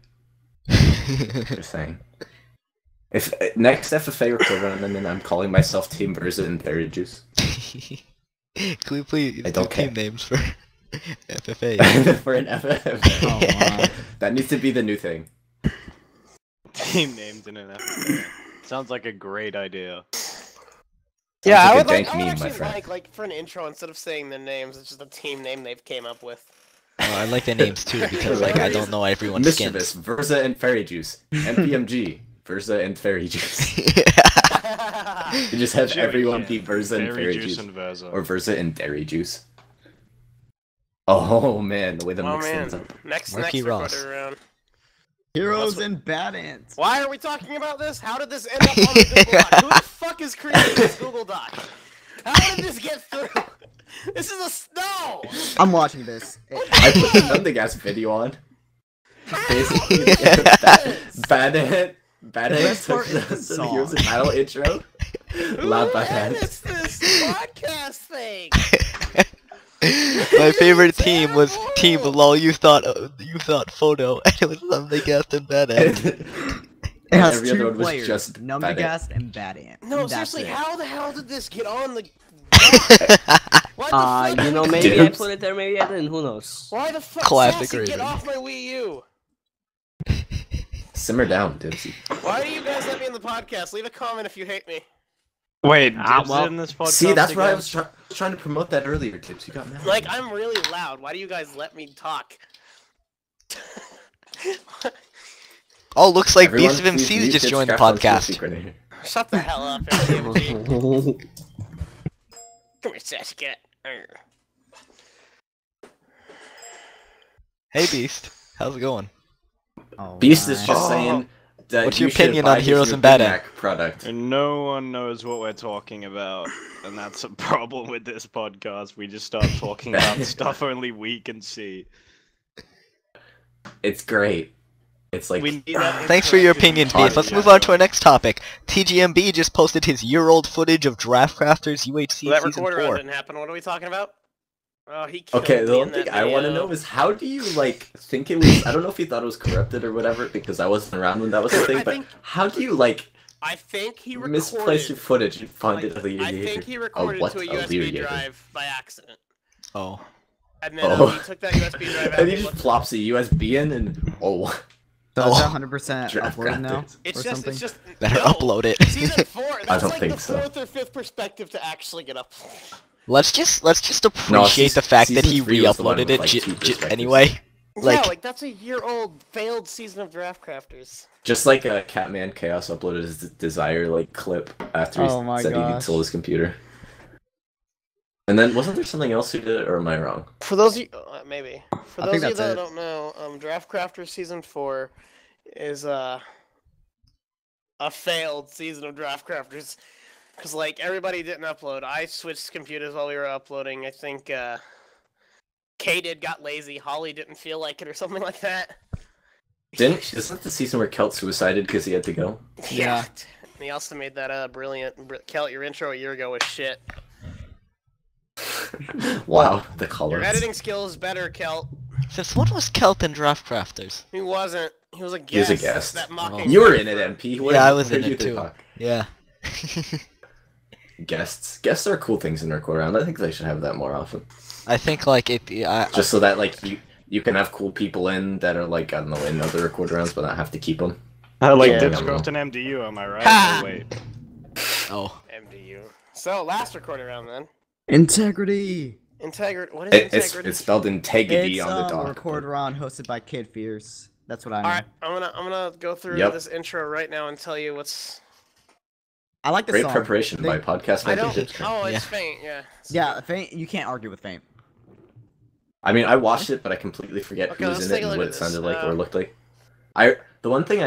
Just saying. If next FFA record run, then I'm calling myself Team Versa and Fairy Juice. Can we please I do don't team care. names for FFA? For an FFA. Oh my. That needs to be the new thing. Team names in an FFA. Sounds like a great idea. Yeah, Sounds I like a would dank I would meme, my actually friend. like for an intro instead of saying their names, it's just a team name they've came up with. Oh, I like the names too because like I don't know everyone's Mischievous, skins. Versa and Fairy Juice. MPMG, Versa and Fairy Juice. You just have Jerry everyone can. be Versa and Fairy Juice Juice. and Versa. Or Versa and Dairy Juice. Oh man, the way the Oh mix things man, up. next Marky Ross. recorder round. Heroes and bad ants. Why are we talking about this? How did this end up on the Google Doc? Who the fuck is creating this Google Doc? How did this get through? This is a no. I'm watching this. I put the Thunder Gas video on. Basically, Bad Ant The best took part is the the song. Heroes and Battle intro. Who Loud Bad Ant. edits this podcast thing? My favorite team was Team Lol. You thought photo, and it was something gas and bad at. It has Every other two one was players, just Bad Ant. Numbergast and Bad Ant. No, And that's seriously, it. how the hell did this get on the? Why the fuck? Maybe I Dibs. put it there, maybe I didn't. Who knows? Why the fuck? Classic Sassy, get reason. off my Wii U. Simmer down, Dibsy. Why do you guys let me in the podcast? Leave a comment if you hate me. Wait, Ah, Dibs well. in this podcast See, that's why I again? was trying to promote that earlier, Tips. You got mad. Like, I'm really loud. Why do you guys let me talk? Oh, looks like Everyone, Beast of please MCs mute just Tips joined the Craft Lunch podcast. Secret here. Shut the hell up, MTMG. Come here, sassy cat. Arr. Hey Beast, how's it going? Oh, Beast is my. just Oh. saying that What's you your should opinion buy on his Heroes new and Bad Big Ant? Mac product. And no one knows what we're talking about, and that's a problem with this podcast. We just start talking about stuff only we can see. It's great. It's like We need that Thanks for your interactive opinion, Fine, Beast. Let's yeah. move on to our next topic. TGMB just posted his year-old footage of Draft Crafters UHC That Season recorder round 4. didn't happen. What are we talking about? Oh, he killed okay. me The in one thing that I want to video. know is how do you like think it was? I don't know if he thought it was corrupted or whatever because I wasn't around when that was the thing. I But think- how do you like I think he recorded. misplace your footage and find it later? I think he recorded what? to a A USB later. drive by accident. Oh. And then Oh. he took that USB drive out And he and just looked- plops a USB in and oh, So is Oh. that 100% Draft uploaded now? Crafters. It's or just, something? it's just. Better no. upload it. Season 4. That's don't like think the so. 4th or 5th perspective to actually get up. Let's just appreciate season- the fact that he season 3 was the one re-uploaded with, it like, two perspectives. anyway. Like- yeah, like that's a year-old failed season of Draft Crafters. just like Catman Chaos uploaded his Desire like clip after Oh he my said he gosh. sold his computer. And then wasn't there something else who did it, or am I wrong? For those of you, maybe. For I those think of you that's that it. don't know, Draft Crafters season 4 is a failed season of Draft Crafters. Cause like everybody didn't upload. I switched computers while we were uploading. I think K got lazy. Holly didn't feel like it or something like that. Isn't that the season where Kelt suicided because he had to go? Yeah. And he also made that brilliant Kelt, your intro a year ago was shit. Wow, the Your colors. editing skill is better, Kelt. Since when was Kelt in Draft Crafters? He wasn't. He was a He was guest. a guest. That Oh. mocking You were in for- it, MP. Yeah, I was Where in you it could too. talk. Yeah. Guests are cool things in Record Round. I think they should have that more often. I think like Just so that like you can have cool people in that are like I don't know in other Record Rounds, but not have to keep them. Like Yeah. Dibs got an MDU, am I right? Ha! Oh, wait. oh. MDU. So last recording round then. Integrity! Integrity. What is It's integrity? spelled integrity It's on the doc. record Ron hosted by Kid Fierce. That's what I know. All right, I'm gonna go through Yep. this intro right now and tell you what's. I like the Great song. preparation They- by podcast. I Maker don't. Tips. Oh, it's Yeah. faint. Yeah. Yeah, Faint. You can't argue with Faint. I mean, I watched it, but I completely forget Okay, who was let's in it take a and look what at it sounded this. like or looked like. The one thing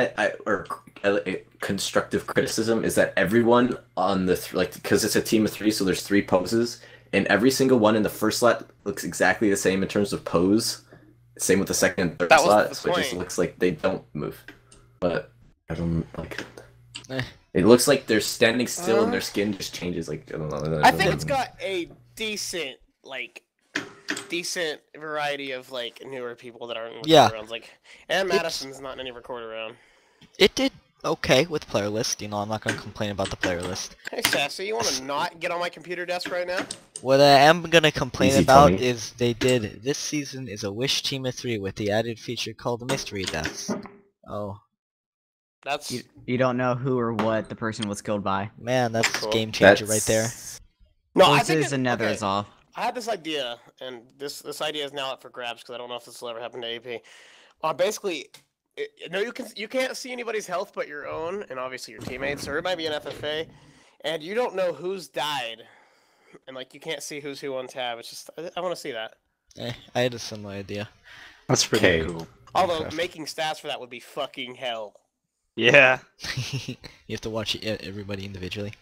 constructive criticism is that everyone on the because it's a team of 3, so there's 3 poses, and every single one in the first slot looks exactly the same in terms of pose. Same with the second and third That was slot, the so it just point. looks like they don't move. But I don't like it. Eh. It looks like they're standing still and their skin just changes. Like I don't know. I think it's got a decent variety of like newer people that aren't in Yeah. record rounds. Like, and Madison's not in any record round. It did okay with player list. You know, I'm not gonna complain about the player list. Hey Sassy, you want to not get on my computer desk right now? What I am gonna complain Easy, about Tony. is they did this season is a Wish Team of 3 with the added feature called Mystery Deaths. Oh That's You don't know who or what the person was killed by. man, that's Cool. game changer right there. no. I think Horses and Nether is off. I had this idea, and this idea is now up for grabs because I don't know if this will ever happen to AP. Basically, no, you can't see anybody's health but your own, and obviously your teammates, or it might be an FFA, and you don't know who's died, and like you can't see who's who on tab. It's just I want to see that. I had a similar idea. That's pretty Okay. cool. Although Okay. making stats for that would be fucking hell. Yeah. You have to watch everybody individually.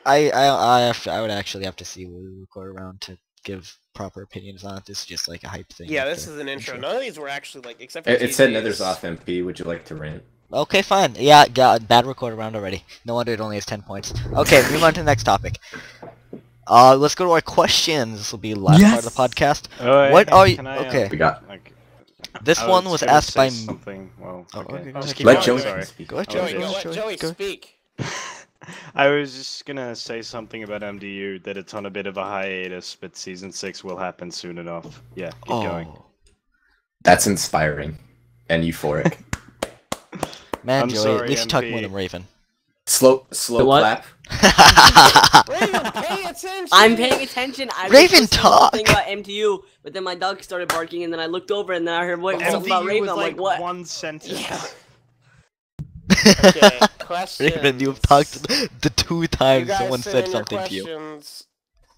I would actually have to see what we record around to give proper opinions on it. This is just like a hype thing. Yeah, like this the is an intro. intro. None of these were actually like except for It said TZ's. Nether's off MP. Would you like to rant? Okay, fine. Yeah, bad record around already. No wonder it only has 10 points. Okay, move on to the next topic. Let's go to our questions. This will be the last part of the podcast. What are you? Okay, We got. this I one was gonna asked say by. something. Well, Oh, okay. okay, Just okay. keep Let going, Joey sorry. speak. Go ahead, Joey, Joey. let Joey Go. speak. I was just gonna say something about MDU, that it's on a bit of a hiatus, but Season 6 will happen soon enough. Yeah, keep going. Oh, That's inspiring and euphoric. man, I'm Joey, sorry, at least talk more MP. than Raven. Slow what? clap. Raven, pay attention. I'm paying attention. I was Raven, listening to talk! something about MTU, but then my dog started barking, and then I looked over, and then I heard something about MDU Raven. was I'm like like, what? one sentence. Yeah. Okay, questions. Raven, you've talked the 2 You times guys someone send said in your something to you. questions.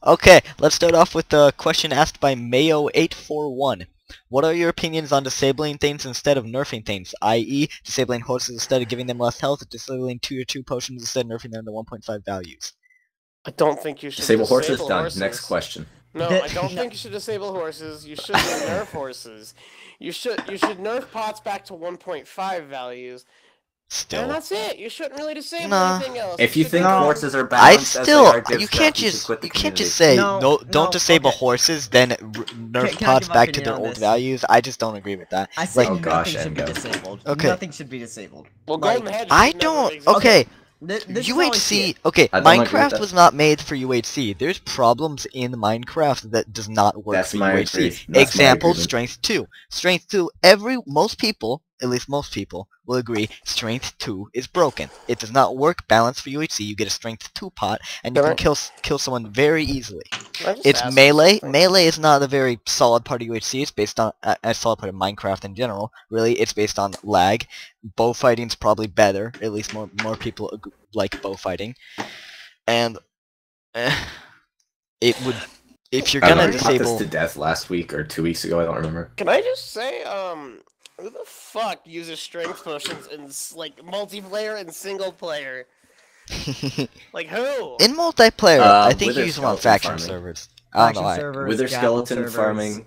Okay, let's start off with the question asked by Mayo841. What are your opinions on disabling things instead of nerfing things, i.e. disabling horses instead of giving them less health, disabling 2 or 2 potions instead of nerfing them to 1.5 values? I don't think you should Disable horses. Done. horses. Next question. No, I don't think you should disable horses. You shouldn't nerf horses. You should nerf pots back to 1.5 values. Still. And that's it. You shouldn't really disable Nah. anything else. If you should think go- horses are I balanced as they still, are dibz you stuff, can't should just, quit the you can't just community. say No, don't no, disable okay. horses, then nerf can I pods give my back to opinion their on old this? values. I just don't agree with that. I say Like, gosh, nothing should be Engo. disabled. Okay. Nothing should be disabled. Well, Like, Golden Hedge I should never don't. exist. Okay, This is how I see UHC. it. Okay, I don't agree with Minecraft that. was not made for UHC. There's problems in Minecraft that does not work That's for my UHC. agree- that's my Example: agreement. Strength 2. Strength 2. Most people, at least most people, will agree Strength 2 is broken. It does not work balanced for UHC. You get a Strength 2 pot, and you Can can kill someone very easily. Can I just It's ask melee. something? Melee is not a very solid part of UHC. It's based on a solid part of Minecraft in general. Really, it's based on lag. Bow fighting's probably better. At least more people like bow fighting. And it would, if you're I don't know, gonna I taught this disable. to death last week or 2 weeks ago. I don't remember. Can I just say, who the fuck uses strength potions in like multiplayer and single player? Like who? In multiplayer, I think Wither you use them on skeleton faction farming. servers. I don't know. Faction servers, Wither Gapple skeleton servers, farming.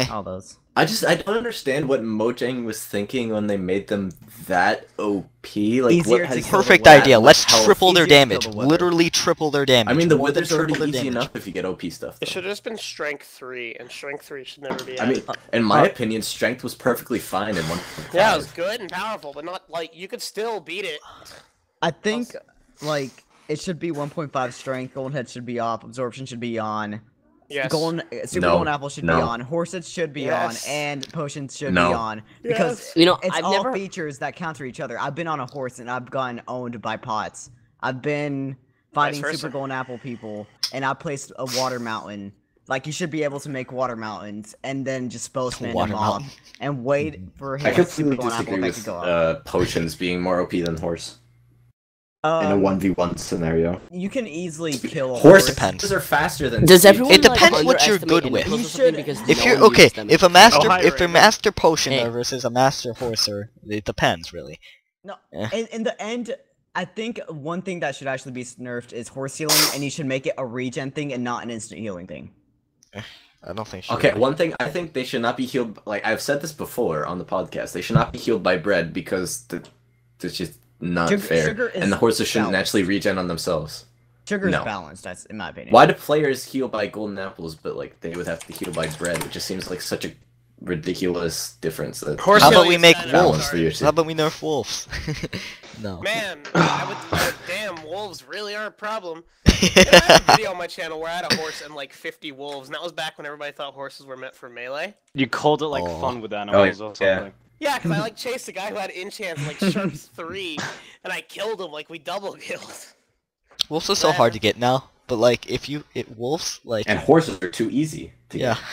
all those. I don't understand what Mojang was thinking when they made them that OP. Like Easier what to has kill the Perfect wither. idea. Let's health. triple their Easier to kill damage. the wither. Literally triple their damage. I mean, the More than wither's already triple their easy damage. enough if you get OP stuff. It though. should have just been strength 3, and strength 3 should never be I added. mean, in my opinion, strength was perfectly fine in one. Yeah, it was good and powerful, but not like you could still beat it. I think like it should be 1.5 strength. Golden head should be off. Absorption should be on. Yes. Super No, golden apple should be no. on. Horses should be Yes. on, and potions should No. be on because Yes. You know, it's I've all never. features that counter each other. I've been on a horse and I've gotten owned by pots. I've been fighting versa. super golden apple people, and I placed a water mountain. Like you should be able to make water mountains and then just both man Water them off mountain. and wait for I his super completely golden apple disagree that could with go up. potions being more OP than horse in a 1v1 scenario. You can easily kill a Horse depends. are faster than. Does speed. everyone It depends like, what you're good underestimate with. inputs or You something should- because If no you're one okay, uses them if a in- master, hi, if a Raven. master potioner Hey. versus a master horser, it depends really. No, Eh. in the end, I think one thing that should actually be nerfed is horse healing, and you should make it a regen thing and not an instant healing thing. I don't think she Okay, would. one thing, I think they should not be healed. Like I've said this before on the podcast, they should not be healed by bread because it's just not fair. Sugar is And the horses shouldn't balanced. naturally regen on themselves. Sugar is No. balanced, that's in my opinion. Why do players heal by golden apples, but like they would have to heal by bread? It just seems like such a ridiculous difference. That Horse How about healing we is make kinda balance for retarded. you How too. about we nerf wolves? No. Man, damn, wolves really are a problem. Yeah, I have a video on my channel where I had a horse and like 50 wolves, and that was back when everybody thought horses were meant for melee. You called it like Oh. fun with animals or yeah. something. Yeah, because I like chased a guy who had enchants like sharps 3, and I killed him, like we double killed. Wolves are so hard to get now, but like if you wolves like And horses are too easy to yeah. get.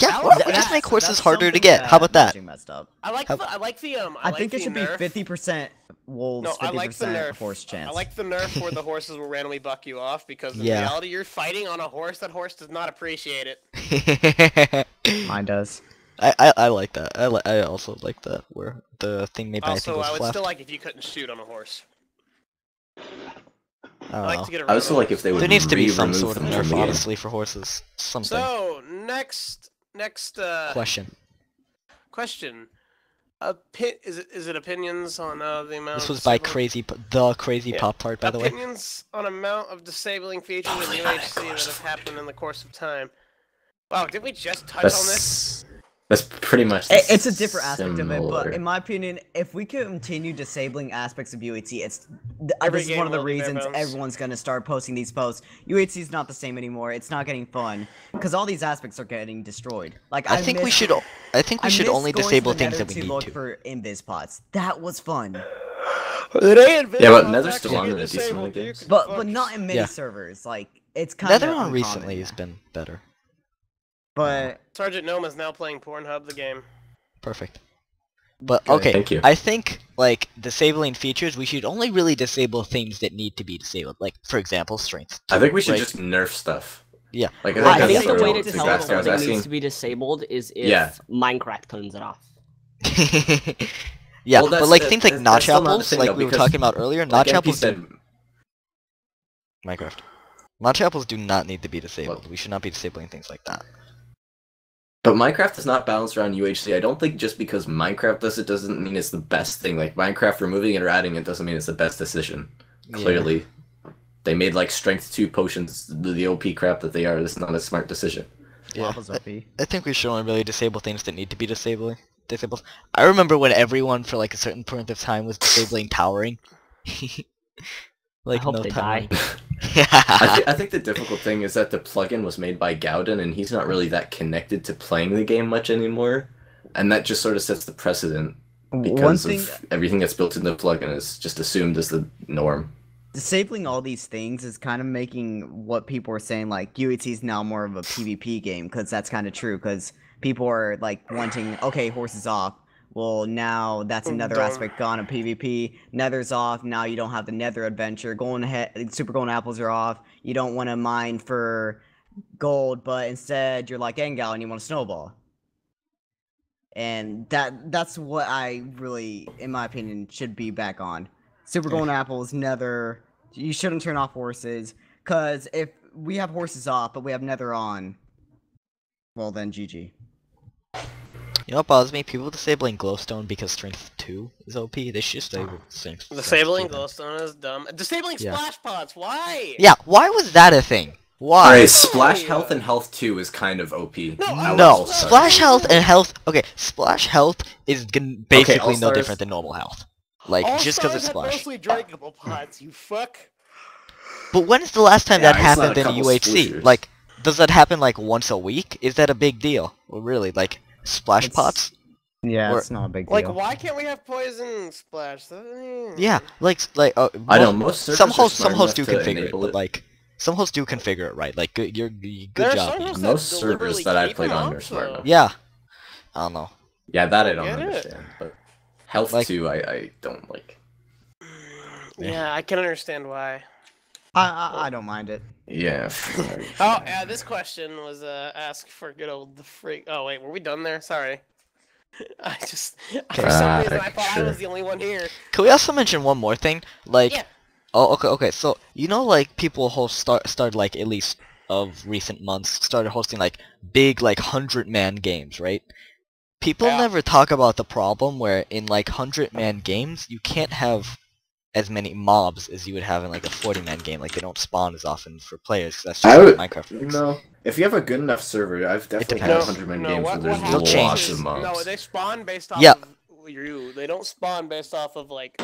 Yeah, That why was- don't we just make horses That's harder to something get? How about that? Messaging messed up. I like How- the I think it should be nerf. 50% wolves, No, I 50% like the nerf. horse chance. I like the nerf where the horses will randomly buck you off because in Yeah. reality you're fighting on a horse. That horse does not appreciate it. Mine does. I like that. I also like that where the thing made by I think Also, was I would flapped. still like if you couldn't shoot on a horse. I I don't like know. to get a I also like if they would There needs to be some remove sort of them from nerf, the game. honestly, for horses. Something. So next Question. question. Is it opinions on the amount? This of was by disabling- the crazy Yeah. Pop Tart, by the way. Opinions on amount of disabling features in UHC that have happened in the course of time. Wow, did we just touch on this? That's pretty much. It's a different aspect of it, but similar. in my opinion, if we continue disabling aspects of UHC, Every this is one of the game will be bare reasons bones. everyone's gonna start posting these posts. UHC is not the same anymore. It's not getting fun because all these aspects are getting destroyed. Like I think we miss- should. I think we I should miss only going to disable the things Nether that we to need look to. for invis pots. That was fun, Yeah, but Nether's still on in a decent amount of games. but not in many Yeah. servers. Like it's kind of Nether on recently has been better. but Sergeant Gnome is now playing Pornhub the game. Perfect. But Good. okay, Thank you. I think like disabling features, we should only really disable things that need to be disabled. Like for example, strength. I think we should Right. just nerf stuff. Yeah. Like I that's think the what way the to guy tell was if something asking. needs to be disabled is if Yeah. Minecraft turns it off. Yeah, Well, but that's like it. things like That's notch still not the apples, thing, like though, we were because, talking about earlier, Like notch MP apples said, do Minecraft. Notch apples do not need to be disabled. We should not be disabling things like that. but Minecraft is not balanced around UHC. I don't think just because Minecraft does it doesn't mean it's the best thing. Like Minecraft removing it or adding it doesn't mean it's the best decision. Yeah. Clearly, they made like strength 2 potions the OP crap that they are. It's not a smart decision. Yeah. lava's OP. I think we should only really disable things that need to be disabled. I remember when everyone for like a certain point of time was disabling towering. Like I hope no they towering. die. I think the difficult thing is that the plugin was made by Gowden, and he's not really that connected to playing the game much anymore, and that just sort of sets the precedent One because thing, of everything that's built into the plugin is just assumed as the norm. disabling all these things is kind of making what people are saying like UHC is now more of a PvP game because that's kind of true because people are like wanting okay horses off. Well, now that's another Dumb. aspect gone of PvP. Nether's off. Now you don't have the Nether adventure. Super golden apples are off. You don't want to mine for gold, but instead you're like Engal and you want to snowball. And that's what I really, in my opinion, should be back on. Super golden apples, Nether. You shouldn't turn off horses, cause if we have horses off but we have Nether on, well then GG. You know what bothers me? People disabling glowstone because strength 2 is OP. They should disable strength. Disabling 2 then. glowstone is dumb. Disabling Yeah. splash pods, why? Yeah, why was that a thing? Why? Alright, Splash Health and Health 2 is kind of OP. I No, was- splash health and health. Okay, splash health is basically no All-Stars- different than normal health. Like All just because stars it's had splash. mostly drinkable pods, you fuck. But when is the last time Yeah, that it's not happened a in couple UHC? swooshers. Like, does that happen like once a week? Is that a big deal? Well, really, like splash It's- pots? Yeah, Or- it's not a big deal. Like, why can't we have poison splash? Yeah, like I know, most servers some are hosts smart do enough to configure it, enable but it. like some hosts do configure it right. Like good, good There are job. some you. hosts Most that servers deliberately that I've keep played them on up, are smart though. enough. Yeah, I don't know. Yeah, that I don't Get it. understand. But Health Like- 2, I don't like. Yeah, I can understand why. I don't mind it. Yeah. Oh, yeah, this question was asked for good old the freak. Oh, wait, were we done there? Sorry. I just, for some reason, I thought I was the only one here. Can we also mention one more thing? Like, Yeah. oh, okay. So you know, like people started like at least of recent months started hosting like big like 100-man games, right? People Yeah. never talk about the problem where in like 100-man games you can't have as many mobs as you would have in like a 40-man game. Like they don't spawn as often for players because that's just how Minecraft works. No, if you have a good enough server, I've definitely had depends. 100-man No, games what where there's happens change. lots of mobs. No, they spawn based off Yeah. of you. They don't spawn based off of like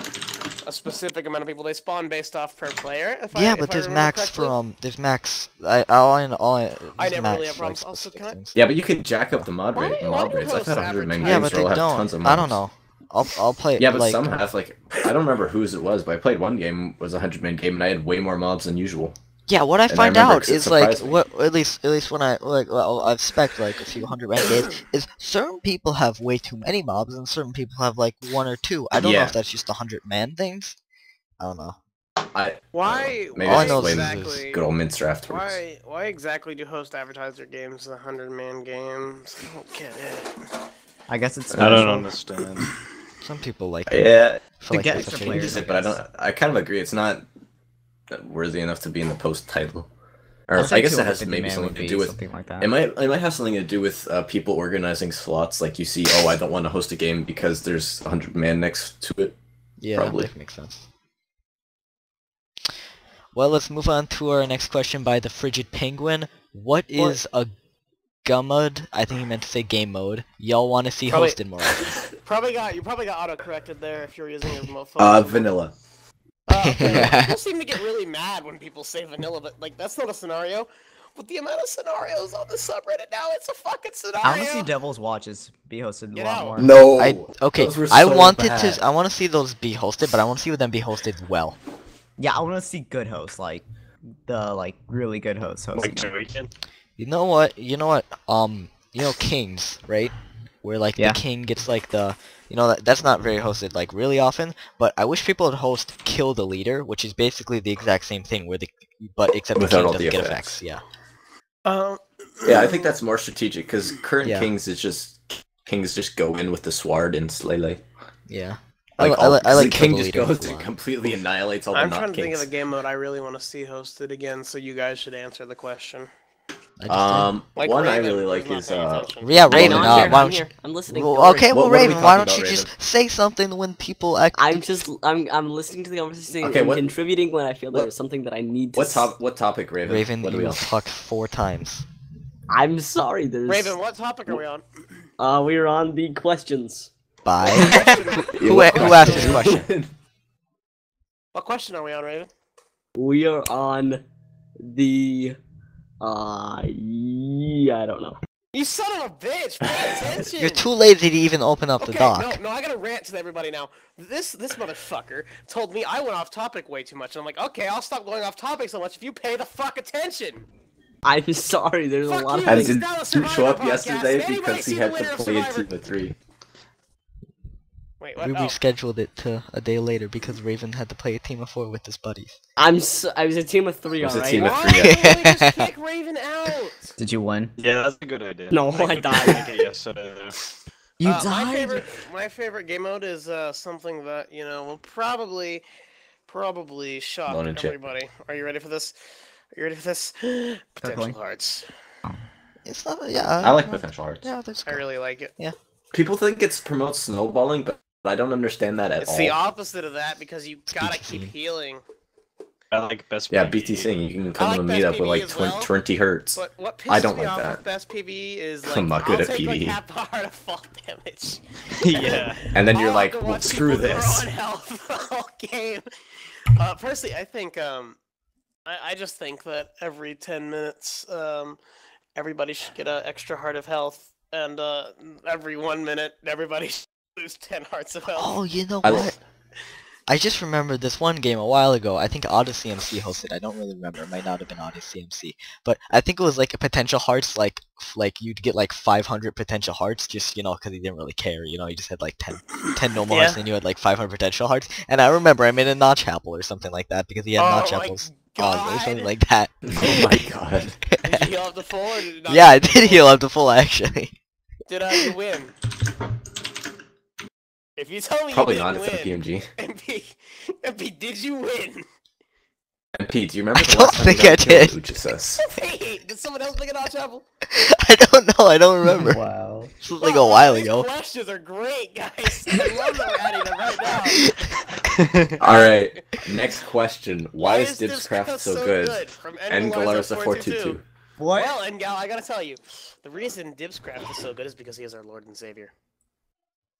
a specific amount of people. They spawn based off per player. Yeah, but there's max for there's max. All I I never max really have for, like, problems. Also, specific can I- things. Yeah, but you can jack up the mob Why- rate. why Mob do rates. I've hosts had 100-man advertise- Yeah, games but where they I'll have tons don't. of I mobs. don't know. I'll play. Yeah, but like, some have like I don't remember whose it was, but I played one game it was a 100-man game and I had way more mobs than usual. Yeah, what I And I find remember out 'cause it is like surprised me. what at least when I like well, I've spec'd like a few 100-man games is certain people have way too many mobs and certain people have like one or two. I don't know Yeah. if that's just the 100-man things. I don't know. Why? Maybe All I Why know is exactly? good old Mints draft works. Why exactly do hosts advertise their games as 100-man games? I don't get it. I guess it's. I don't special. understand. Some people like Yeah, feel like get it's extra affiliated. players, use it, but I don't. I kind of agree. It's not worthy enough to be in the post title. Or I'll say I guess it has 250 maybe man something would to be do with. something like that. It might have something to do with people organizing slots. Like you see, oh, I don't want to host a game because there's 100-man next to it. Yeah, Probably. that makes sense. Well, let's move on to our next question by the Frigid Penguin. What is a Gamemode? I think he meant to say game mode. Y'all want to see Probably- hosted more often. You probably got auto-corrected there if you're using your mobile phone. Vanilla. People seem to get really mad when people say vanilla, but like that's not a scenario. With the amount of scenarios on the subreddit now, it's a fucking scenario. I want to see Devil's Watches be hosted a Get lot out. more. No. Okay, Those were I so wanted bad. to. I want to see those be hosted, but I want to see them be hosted well. Yeah, I want to see good hosts, like the really good hosts hosting. Like them. the weekend. You know what? You know what? You know Kings, right? Where like Yeah. the king gets like the, you know that's not very hosted like really often. But I wish people would host Kill the Leader, which is basically the exact same thing, where but except the Without king all doesn't the get effects. effects. Yeah. Yeah, I think that's more strategic because current Yeah. kings is just kings just go in with the sword and slay. Yeah. Like, I like the Kill king the just Leader goes a and lot. completely annihilates all the I'm not trying to think kings. of a game mode I really want to see hosted again, so you guys should answer the question. I just Like One I Raven, really who's like not is paying attention. Yeah, I Raven, know, why I'm here. don't I'm you- here. I'm listening. Well, Don't worry. okay, well, What are we Raven, why talking don't you about, just Raven? say something when people act? I'm listening to the conversation Okay, and what- contributing when I feel what- there's something that I need to. What topic, Raven? Raven, What are we you on? fucked 4 times. I'm sorry. There's. Raven, what topic are we on? We're on the questions. Bye. Yeah, who what asked this question? What question are we on, Raven? We are on the. Yeah, I don't know. You son of a bitch! Pay attention. You're too lazy to even open up the Okay, dock. no, I gotta rant to everybody now. This motherfucker told me I went off topic way too much, and I'm like, okay, I'll stop going off topic so much if you pay the fuck attention. I'm sorry. There's Fuck a lot you. of And This things. is did not a you Survivor show up podcast. yesterday Anybody because see he the had winner to of play a Survivor? team of 3? Wait, We what? Oh. rescheduled it to a day later because Raven had to play a team of 4 with his buddies. I was a team of 3, It was a alright? team of Why 3. didn't we just kick Raven out? Did you win? Yeah, that's a good idea. No, I could died. make it yesterday. though. You My died. favorite game mode is something that will probably shock Bone and chip. everybody. Are you ready for this? Are you ready for this? Potential Circling. Hearts. It's not. Yeah. I like Potential Hearts. Yeah, that's I cool. really like it. People think it promotes snowballing, but I don't understand that at It's all. the opposite of that because you gotta BTC. keep healing. I like best. Yeah, PvE. BTC, you can I come like to a best meetup with PvE like as well, 20 hertz. But what pisses I don't me like off that. with best PvE is like I'm not good I'll at take like PvE. half the heart of fall damage. Yeah. And then I'll you're have like, to well, watch screw people grow this. in health the whole game. Personally, I think I just think that every 10 minutes, everybody should get an extra heart of health, and every 1 minute, everybody should lose 10 hearts of health. Oh, you know I what? love- I just remembered this one game a while ago. I think Odyssey MC hosted. I don't really remember. It might not have been Odyssey MC, but I think it was like a potential hearts. Like you'd get like 500 potential hearts, just because he didn't really care. You just had like 10 normal hearts, Yeah. and you had like 500 potential hearts. And I remember I made a notch apple or something like that because he had notch Oh my apples. God. Or something like that. Oh my god. Did you heal up the full, or did you not? Yeah, I did heal up to full actually. Did you win? If you tell me Probably you not, didn't it's a win, PMG. MP, did you win? Pete, do you remember the I don't last time you think I got killed did. at UHC? Wait, did someone else make an odd travel? I don't know. I don't remember. Wow. This was like a while These ago. questions are great, guys. I love that we're adding them right now. Alright, next question. Why is Dibscraft Dibscraft so good? From And Galarza 422. What? Well, and Gal, I gotta tell you, the reason Dibscraft is so good is because he is our Lord and Savior.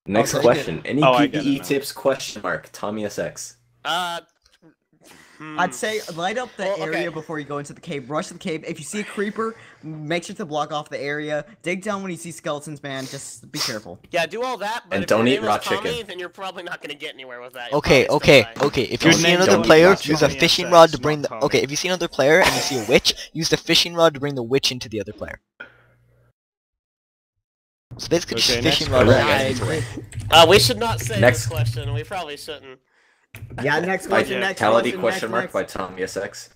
Next Okay. question. Any Oh, I get it PvE now. tips? Question mark. Tommy SX. I'd say light up the Well, okay. area before you go into the cave. Rush the cave. If you see a creeper, make sure to block off the area. Dig down when you see skeletons, man. Just be careful. Yeah, do all that, but And if don't your eat name raw is Tommy, chicken. then you're probably not gonna get anywhere with that. You'll Okay, probably okay, still die. okay. If you Good see name, another don't player, watch use a Tommy fishing SX, rod to not bring the. Tommy. Okay, if you see another player and you see a witch, use the fishing rod to bring the witch into the other player. So basically, just Okay, fishing next rod. question. all I guys. agree. We should not say Next- this question. We probably shouldn't. Yeah, next question, next Vitality question, question mark next. by Tommy SX.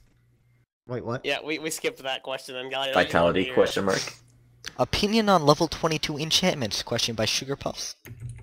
Wait, what? Yeah, we skipped that question and Gal. Vitality question mark. Opinion on level 22 enchantments? Question by Sugar Puffs.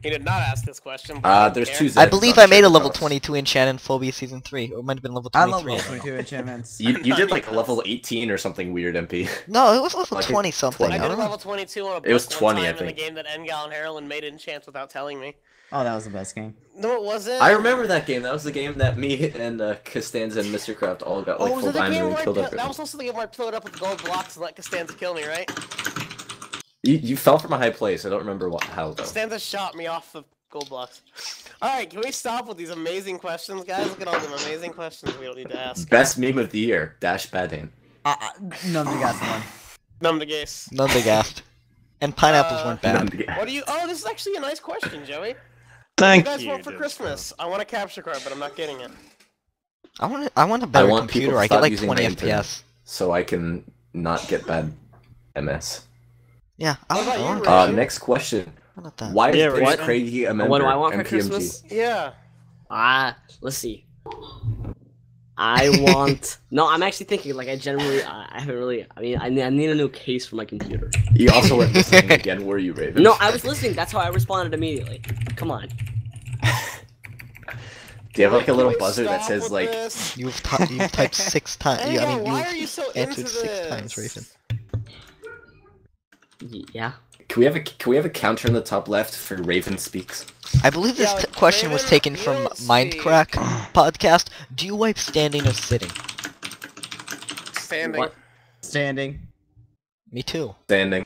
He did not ask this question. but I don't There's care. two Zeds I believe on I made a Sugar level Puffs. 22 enchant in Phobia Season 3, or it might have been level I 23. love level 22 enchantments. You did like a level 18 or something weird, MP. No, it was level Like 20 something. 20. I I did a don't know. level 22 on a It was book 20, one I time in think. the game that Engal and Heroin made enchants without telling me. Oh, that was the best game. No, it wasn't. I remember that game. That was the game that me and Costanza and Mr. Craft all got like Oh, was full it the game diamond where and killed that everything. was also the game where I pillowed up with gold blocks and let Costanza kill me, right? You fell from a high place. I don't remember how though. Costanza shot me off the gold blocks. Alright, can we stop with these amazing questions, guys? Look at all them amazing questions we don't need to ask. Best meme of the year. Dash Badane. None of you got one. Numb the gaze. None they gassed. And pineapples weren't None bad. to get. What do you? Oh, this is actually a nice question, Joey. Thank What do you guys you. want for Christmas? I want a capture card, but I'm not getting it. I want a better want people computer. to I get stop like using 20 my internet. FPS. So I can not get bad MS. Yeah, I What want, about you, I want, Ray? Next question. I want that. Why is Yeah, Dibs right. Craigie a member? What do I want for MPMG? Christmas? Yeah. Let's see. I want. No, I'm actually thinking. Like, I generally, I haven't really. I mean, I need a new case for my computer. You also weren't listening again, were you, Raven? No, I was listening. That's how I responded immediately. Come on. Do you have like a little Can we buzzer that stop says with like? this? You've typed 6 times. Hey, I mean, why you've are you so into answered this? 6 times, Raven. Yeah. Can we have a counter in the top left for Raven speaks? I believe this Yeah, question was Raven, taken you from don't speak. Mindcrack podcast. Do you wipe standing or sitting? Standing. What? Standing. Me too. Standing.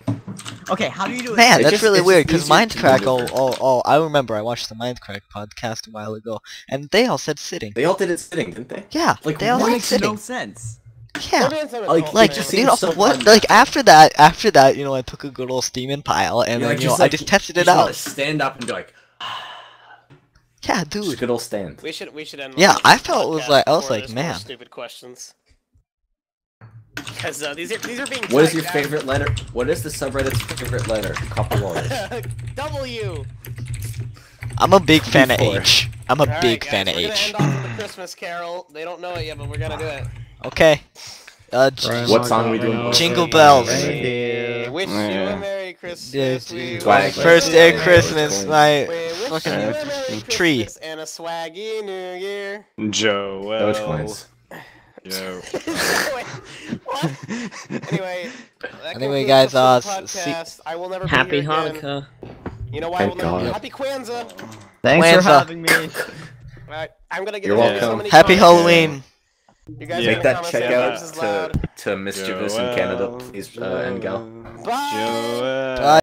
Okay, how do you do it? Man, It's that's just- really it's weird just because easier to Mindcrack. maneuver. I remember I watched the Mindcrack podcast a while ago, and they all said sitting. They all did it sitting, didn't they? Yeah, Like, they all That said makes sitting. no sense. Yeah. Maybe it's an Like, adult Like, thing. just you seems know, so what? fun. Like after that, you know, I took a good old steaming pile, and You're then like, you know, I like, just tested you it just wanna out. Stand up and be like, Yeah, just dude. good old stand. We should end. Yeah, the I felt it was podcast like- I was before like, there's more man. Stupid questions. Because these are being. What is your typed out. favorite letter? What is the subreddit's favorite letter? Copper Waters. W. I'm a big fan of Before. H. I'm a Alright, big guys, fan of we're gonna H. end off with the Christmas Carol. They don't know it yet, but we're gonna do it. Okay. What song are we doing? Jingle bells. We wish you Yeah. a Merry Christmas. Yes, we Swag. wish First you day a of Merry Christmas, my We wish you a fucking Merry tree. Christmas and a swaggy New Year. Joel. Dogecoins. Joe. Wait, what? Anyway, that Anyway, concludes guys, the see- podcast. I will never be Happy here again. Hanukkah. You know why Thank I will never be God. Happy Kwanzaa. Thanks Kwanzaa. for having me. Alright, I'm gonna get You're so welcome. many Happy comments. Halloween. You guys Yeah. are Make in the that comments check saying out this is loud. to Mischievous in Canada, please, and Gal. Bye. Joel. Bye.